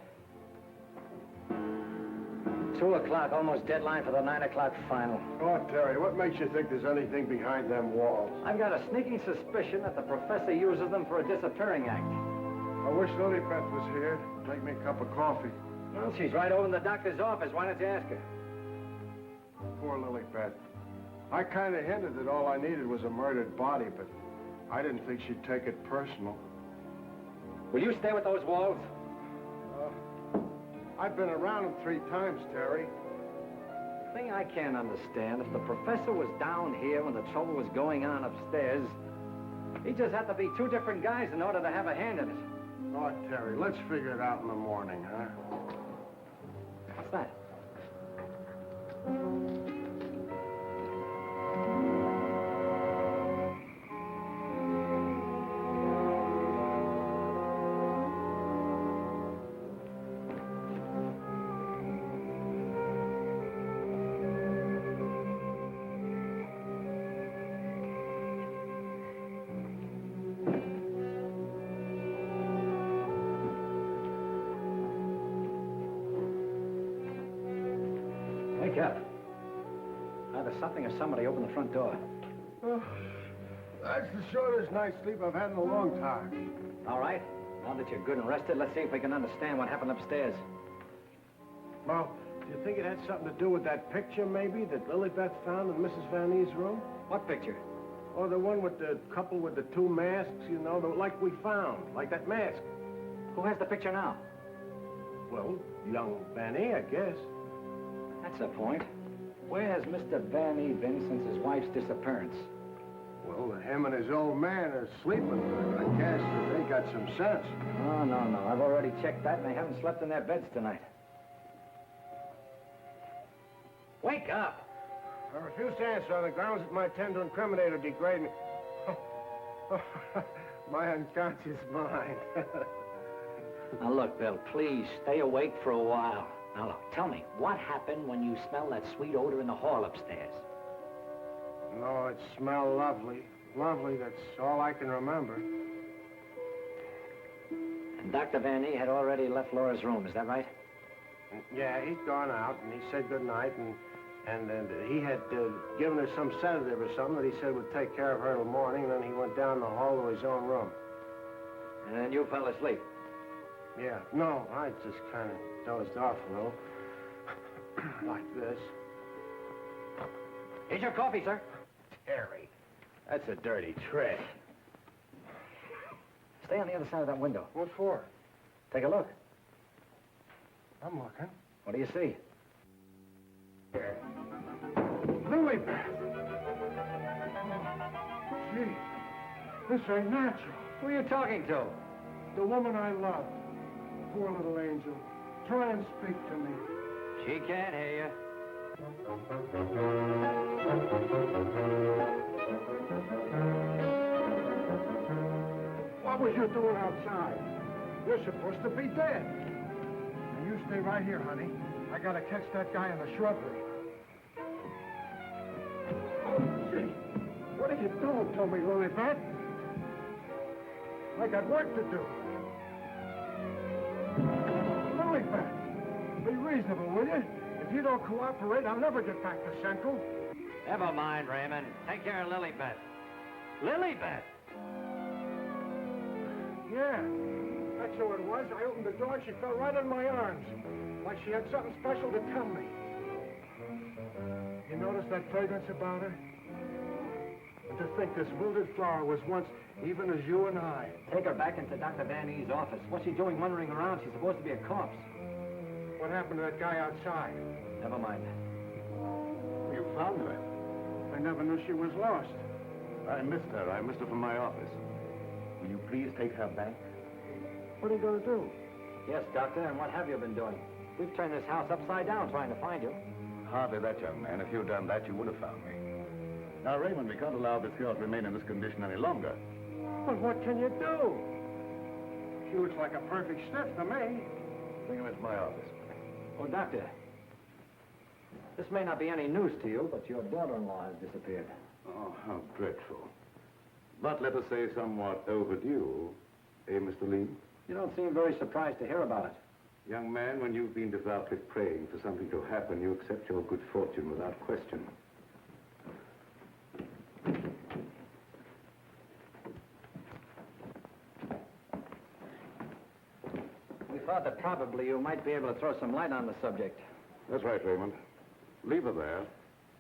2 o'clock, almost deadline for the 9 o'clock final. Oh, Terry, what makes you think there's anything behind them walls? I've got a sneaking suspicion that the professor uses them for a disappearing act. I wish Lilybeth was here to make me a cup of coffee. Well, she's right over in the doctor's office. Why don't you ask her? Poor Lilybeth. I kind of hinted that all I needed was a murdered body, but I didn't think she'd take it personal. Will you stay with those walls? I've been around them 3 times, Terry. The thing I can't understand, if the professor was down here when the trouble was going on upstairs, he just had to be 2 different guys in order to have a hand in it. Oh, Terry, let's figure it out in the morning, huh? What's that? Wake up. Either something or somebody opened the front door. Oh, that's the shortest night's sleep I've had in a long time. All right. Now that you're good and rested, let's see if we can understand what happened upstairs. Well, do you think it had something to do with that picture, maybe, that Lilybeth found in Mrs. Van E's room? What picture? Oh, the one with the couple with the 2 masks, you know, like we found, like that mask. Who has the picture now? Well, young Van E, I guess. That's the point. Where has Mr. Van E been since his wife's disappearance? Well, him and his old man are sleeping. I guess they got some sense. Oh, no. I've already checked that, and they haven't slept in their beds tonight. Wake up! I refuse to answer on the grounds that my tend to incriminate or degrade me. My unconscious mind. Now, look, Bill, please stay awake for a while. Now, look, tell me, what happened when you smelled that sweet odor in the hall upstairs? No, it smelled lovely. Lovely, that's all I can remember. And Dr. Van E had already left Laura's room, is that right? Yeah, he'd gone out, and he said goodnight, and he had given her some sedative or something that he said would take care of her till morning, and then he went down the hall to his own room. And then you fell asleep? Yeah, no, I just kind of dozed off a little. Like this. Here's your coffee, sir. Terry, that's a dirty trick. Stay on the other side of that window. What for? Take a look. I'm looking. What do you see? Lily Beth! Gee, this ain't natural. Who are you talking to? The woman I love. Poor little angel. Try and speak to me. She can't hear you. What was you doing outside? You're supposed to be dead. Now you stay right here, honey. I gotta catch that guy in the shrubbery. Oh, gee. What are you doing to me, Lilybeth? I got work to do. Lilybeth, be reasonable, will you? If you don't cooperate, I'll never get back to Central. Never mind, Raymond. Take care of Lilybeth. Lilybeth! Yeah, that's who it was. I opened the door and she fell right in my arms. Like she had something special to tell me. You notice that fragrance about her? And to think this wilted flower was once even as you and I. Take her back into Dr. Van E's office. What's she doing wandering around? She's supposed to be a corpse. What happened to that guy outside? Never mind. You found her. I never knew she was lost. I missed her. I missed her from my office. Will you please take her back? What are you going to do? Yes, Doctor, and what have you been doing? We've turned this house upside down trying to find you. Hardly that, young man. If you'd done that, you would have found me. Now, Raymond, we can't allow this girl to remain in this condition any longer. But what can you do? She looks like a perfect stiff to me. Bring him into my office. Oh, Doctor, this may not be any news to you, but your daughter-in-law has disappeared. Oh, how dreadful. But let us say somewhat overdue, eh, Mr. Lee? You don't seem very surprised to hear about it. Young man, when you've been devoutly praying for something to happen, you accept your good fortune without question. We thought that probably you might be able to throw some light on the subject. That's right, Raymond. Leave her there.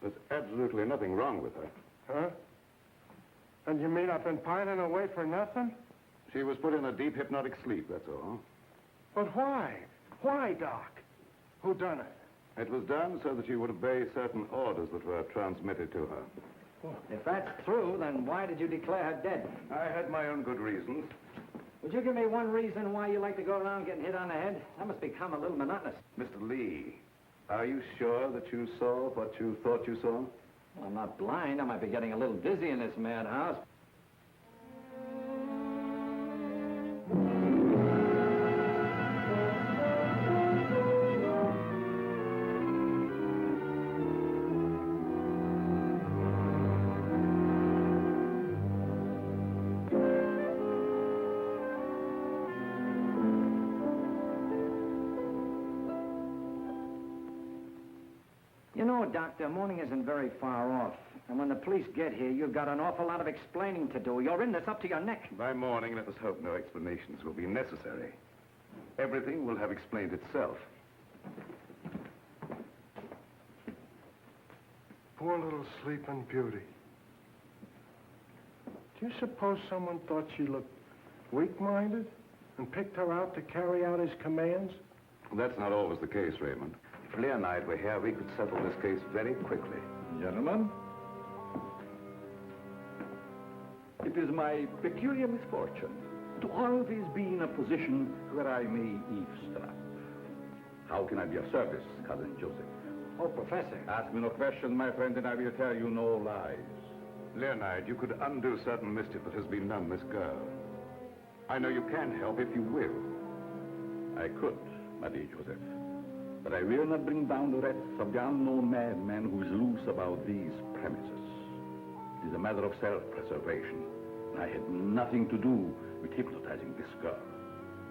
There's absolutely nothing wrong with her. Huh? And you mean I've been pining away for nothing? She was put in a deep hypnotic sleep, that's all. But why? Why, Doc? Who done it? It was done so that she would obey certain orders that were transmitted to her. If that's true, then why did you declare her dead? I had my own good reasons. Would you give me one reason why you like to go around getting hit on the head? That must become a little monotonous. Mr. Lee, are you sure that you saw what you thought you saw? Well, I'm not blind. I might be getting a little dizzy in this madhouse. You know, Doctor, morning isn't very far off. And when the police get here, you've got an awful lot of explaining to do. You're in this up to your neck. By morning, let us hope no explanations will be necessary. Everything will have explained itself. Poor little sleeping beauty. Do you suppose someone thought she looked weak-minded and picked her out to carry out his commands? That's not always the case, Raymond. If Leah and I were here, we could settle this case very quickly. Gentlemen, it is my peculiar misfortune to always be in a position where I may eavesdrop. How can I be of service, Cousin Joseph? Oh, Professor. Ask me no questions, my friend, and I will tell you no lies. Leonard, you could undo certain mischief that has been done this girl. I know you can help if you will. I could, my dear Joseph. But I will not bring down the wrath of the unknown madman who is loose about these premises. It is a matter of self-preservation. I had nothing to do with hypnotizing this girl.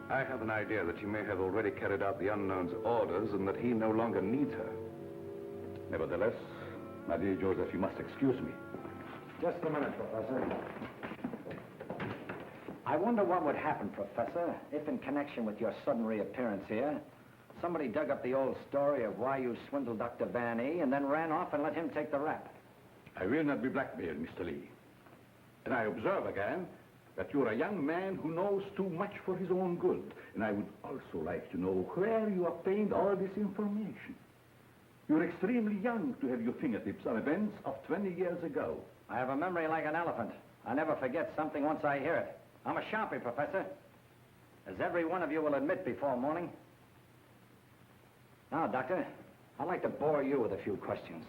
I have an idea that she may have already carried out the unknown's orders and that he no longer needs her. Nevertheless, my dear Joseph, you must excuse me. Just a minute, Professor. I wonder what would happen, Professor, if in connection with your sudden reappearance here, somebody dug up the old story of why you swindled Dr. Van E and then ran off and let him take the rap. I will not be blackmailed, Mr. Lee. And I observe again that you're a young man who knows too much for his own good. And I would also like to know where you obtained all this information. You're extremely young to have your fingertips on events of 20 years ago. I have a memory like an elephant. I never forget something once I hear it. I'm a sharpie, Professor. As every one of you will admit before morning. Now, Doctor, I'd like to bore you with a few questions.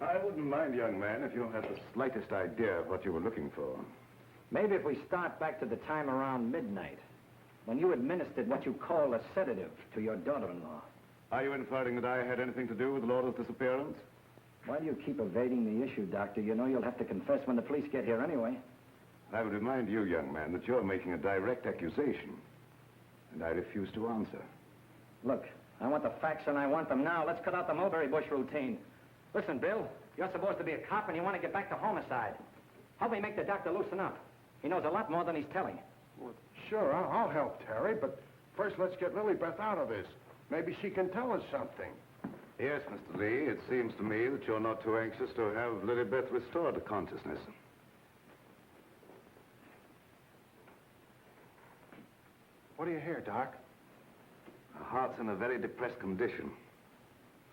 I wouldn't mind, young man, if you had the slightest idea of what you were looking for. Maybe if we start back to the time around midnight, when you administered what you call a sedative to your daughter-in-law. Are you inferring that I had anything to do with Laura's disappearance? Why do you keep evading the issue, Doctor? You know you'll have to confess when the police get here anyway. I would remind you, young man, that you're making a direct accusation, and I refuse to answer. Look, I want the facts and I want them now. Let's cut out the Mulberry Bush routine. Listen, Bill, you're supposed to be a cop and you want to get back to homicide. Help me make the doctor loosen up. He knows a lot more than he's telling. Well, sure, I'll help Terry, but first let's get Lilybeth out of this. Maybe she can tell us something. Yes, Mr. Lee, it seems to me that you're not too anxious to have Lilybeth restored to consciousness. What do you hear, Doc? Her heart's in a very depressed condition.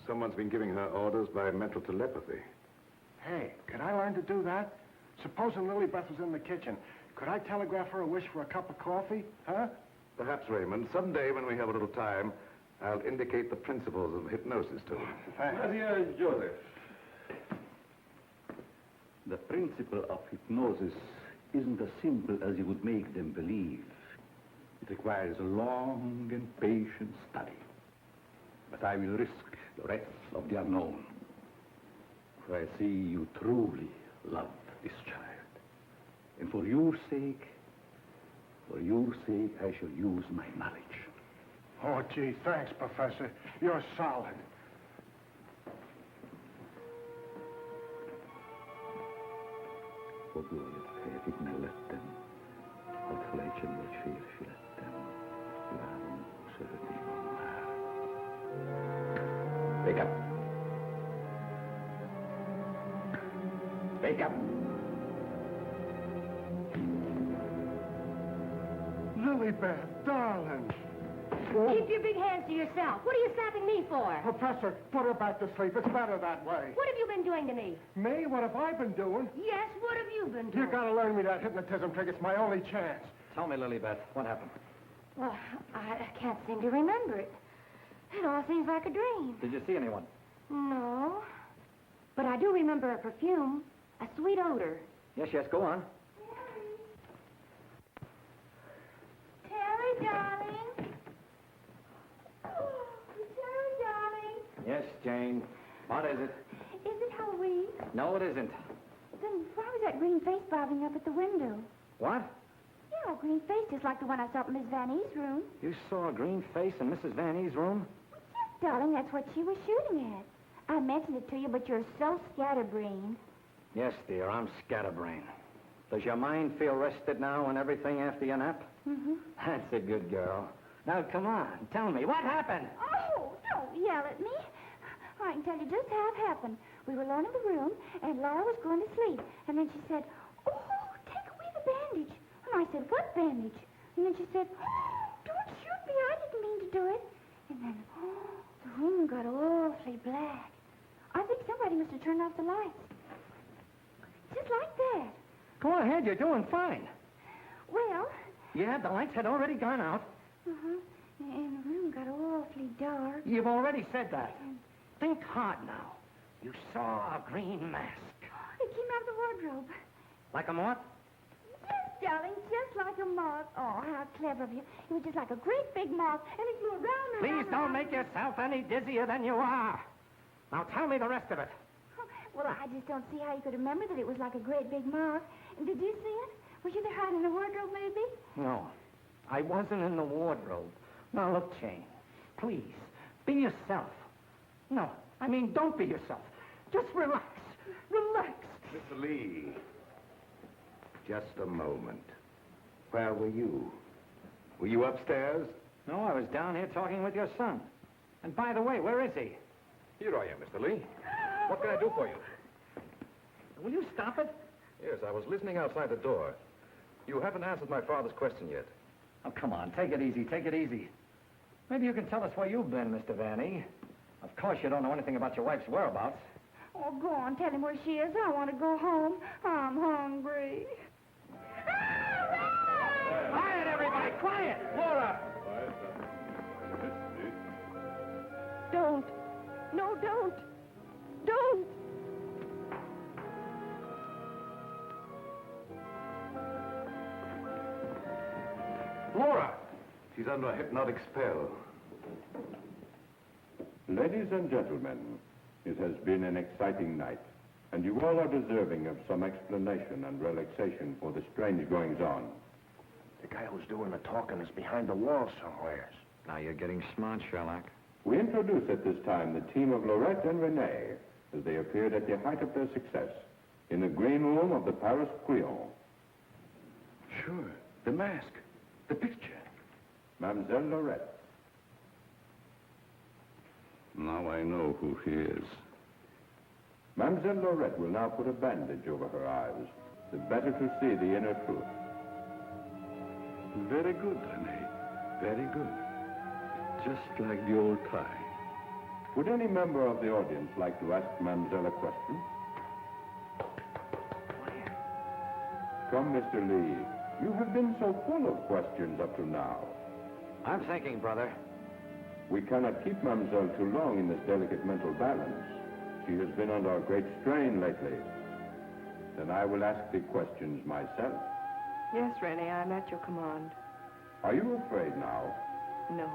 Someone's been giving her orders by mental telepathy. Hey, could I learn to do that? Supposing Lilybeth was in the kitchen, could I telegraph her a wish for a cup of coffee, huh? Perhaps, Raymond, someday when we have a little time, I'll indicate the principles of hypnosis to her. Thanks. Dear Joseph, the principle of hypnosis isn't as simple as you would make them believe. It requires a long and patient study. But I will risk the rest of the unknown. For I see you truly love this child. And for your sake, I shall use my knowledge. Oh, gee, thanks, Professor. You're solid. Och jag fick mig lätten. Och flächen var fyrflätten. Larm söt i många. Wake up. Wake up. Lilybeth, darling. Keep your big hands to yourself. What are you slapping me for? Professor, put her back to sleep. It's better that way. What have you been doing to me? Me? What have I been doing? Yes, what have you been doing? You gotta learn me that hypnotism trick. It's my only chance. Tell me, Lilybeth, what happened? Well, I can't seem to remember it. It all seems like a dream. Did you see anyone? No. But I do remember a perfume, a sweet odor. Yes, go on. Terry, darling. Oh, Terry, darling. Yes, Jane. What is it? Is it Halloween? No, it isn't. Then why was that green face bobbing up at the window? What? Yeah, a green face just like the one I saw in Miss Van E's room. You saw a green face in Mrs. Van E's room? Yes, darling, that's what she was shooting at. I mentioned it to you, but you're so scatterbrained. Yes, dear, I'm scatterbrained. Does your mind feel rested now and everything after your nap? Mm-hmm. That's a good girl. Now, come on, tell me, what happened? Oh, don't yell at me. I can tell you just how it happened. We were alone in the room, and Laura was going to sleep. And then she said, oh, take away the bandage. And I said, what bandage? And then she said, oh, don't shoot me. I didn't mean to do it. And then, the room got awfully black. I think somebody must have turned off the lights. Just like that. Go ahead, you're doing fine. Well, Yeah, the lights had already gone out. and the room got awfully dark. You've already said that. Think hard now. You saw a green mask. It came out of the wardrobe. Like a moth? Yes, darling, just like a moth. Oh, how clever of you. It was just like a great big moth, and it flew around and Please around. don't make yourself any dizzier than you are. Now tell me the rest of it. Well, I just don't see how you could remember that it was like a great big moth. Did you see it? Were you there hiding in the wardrobe, maybe? No, I wasn't in the wardrobe. Now look, Jane, please, be yourself. No, I mean, don't be yourself. Just relax. Relax. Mr. Lee, just a moment. Where were you? Were you upstairs? No, I was down here talking with your son. And by the way, where is he? Here I am, Mr. Lee. What can I do for you? Will you stop it? Yes, I was listening outside the door. You haven't answered my father's question yet. Oh, come on, take it easy, take it easy. Maybe you can tell us where you've been, Mr. Vanny. Of course you don't know anything about your wife's whereabouts. Oh, go on, tell him where she is. I want to go home. I'm hungry. Quiet, everybody, quiet! Laura! Don't. No, don't. Don't. Laura! She's under a hypnotic spell. Ladies and gentlemen, it has been an exciting night, and you all are deserving of some explanation and relaxation for the strange goings-on. The guy who's doing the talking is behind the wall somewhere. Now you're getting smart, Sherlock. We introduce at this time the team of Lorette and Renee as they appeared at the height of their success in the green room of the Paris Crillon. Sure, the mask, the picture. Mademoiselle Lorette. Now I know who he is. Mademoiselle Lorette will now put a bandage over her eyes, the better to see the inner truth. Very good, Renee. Very good. Just like the old time. Would any member of the audience like to ask Mademoiselle a question? Come, Mr. Lee. You have been so full of questions up to now. I'm thinking, brother. We cannot keep Mademoiselle too long in this delicate mental balance. She has been under a great strain lately. Then I will ask the questions myself. Yes, Rennie, I'm at your command. Are you afraid now? No,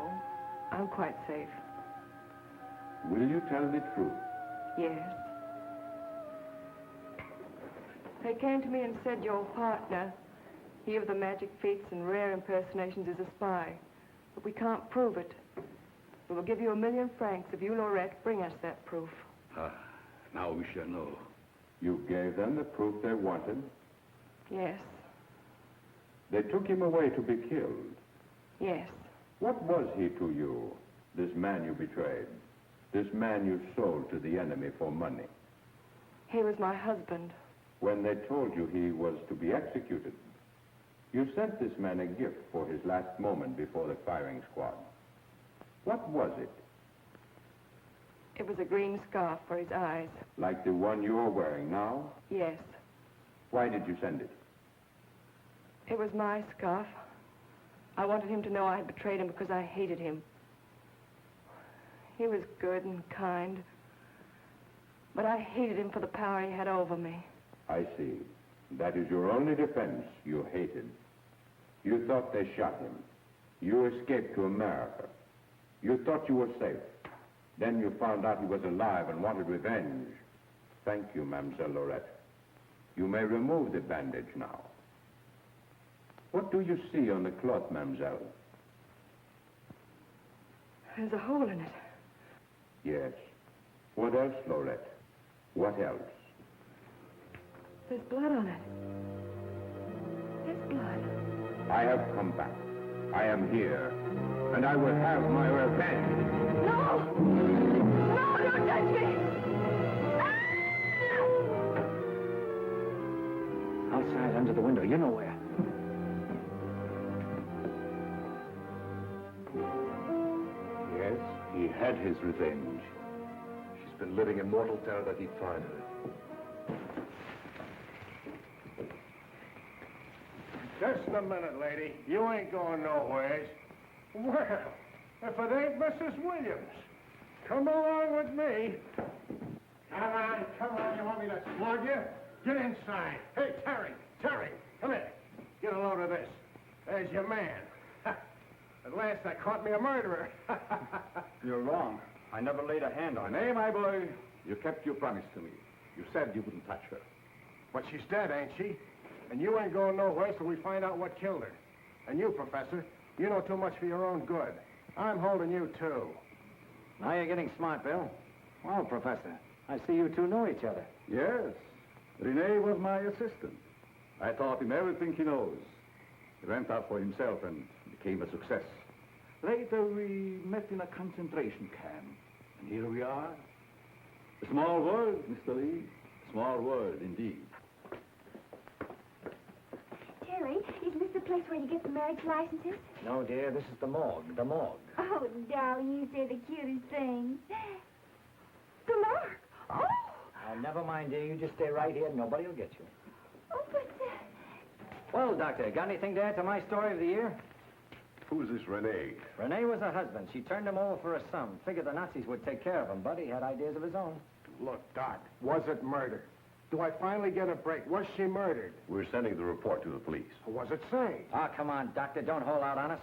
I'm quite safe. Will you tell the truth? Yes. They came to me and said your partner, he of the magic feats and rare impersonations, is a spy. But we can't prove it. We will give you 1,000,000 francs if you, Lorette, bring us that proof. Now we shall know. You gave them the proof they wanted? Yes, They took him away to be killed. yes. What was he to you, this man you betrayed? This man you sold to the enemy for money? He was my husband. When they told you he was to be executed, you sent this man a gift for his last moment before the firing squad. What was it? It was a green scarf for his eyes. Like the one you're wearing now? Yes, Why did you send it? it was my scarf. I wanted him to know I had betrayed him because I hated him. He was good and kind, but I hated him for the power he had over me. I see. That is your only defense. You hated. You thought they shot him. You escaped to America. You thought you were safe. Then you found out he was alive and wanted revenge. Thank you, Mademoiselle Lorette. You may remove the bandage now. What do you see on the cloth, Mademoiselle? There's a hole in it. Yes. What else, Lorette? What else? There's blood on it. There's blood. I have come back. I am here. And I will have my revenge. No! No, don't touch me! Outside, under the window, you know where. Yes, he had his revenge. She's been living in mortal terror that he'd find her. Just a minute, lady. You ain't going nowheres. Well, if it ain't Mrs. Williams, come along with me. Come on. You want me to slug you? Get inside. Hey, Terry, come here. Get a load of this. There's your man. At last I caught me a murderer. You're wrong. I never laid a hand on her. Nay, my boy, you kept your promise to me. You said you wouldn't touch her. But she's dead, ain't she? And you ain't going nowhere till we find out what killed her. And you, Professor, you know too much for your own good. I'm holding you, too. Now you're getting smart, Bill. Well, Professor, I see you two know each other. Yes. Renee was my assistant. I taught him everything he knows. He went out for himself and became a success. Later, we met in a concentration camp. And here we are. A small world, Mr. Lee. A small world, indeed. Terry, is place where you get the marriage licenses? No, dear, this is the morgue, the morgue. Oh, darling, you say the cutest thing. The mark. Oh, Never mind, dear. You just stay right here. Nobody will get you. oh, but... Well, Doctor, got anything to add to my story of the year? Who's this Renee? Renee was a husband. She turned him over for a sum. Figured the Nazis would take care of him, but he had ideas of his own. Look, Doc, was it murder? Do I finally get a break? Was she murdered? We're sending the report to the police. What was it say? Ah, come on, Doctor. Don't hold out on us.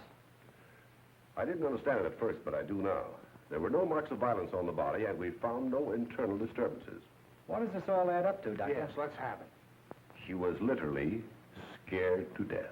I didn't understand it at first, but I do now. There were no marks of violence on the body, and we found no internal disturbances. What does this all add up to, Doctor? Yes, let's have it. She was literally scared to death.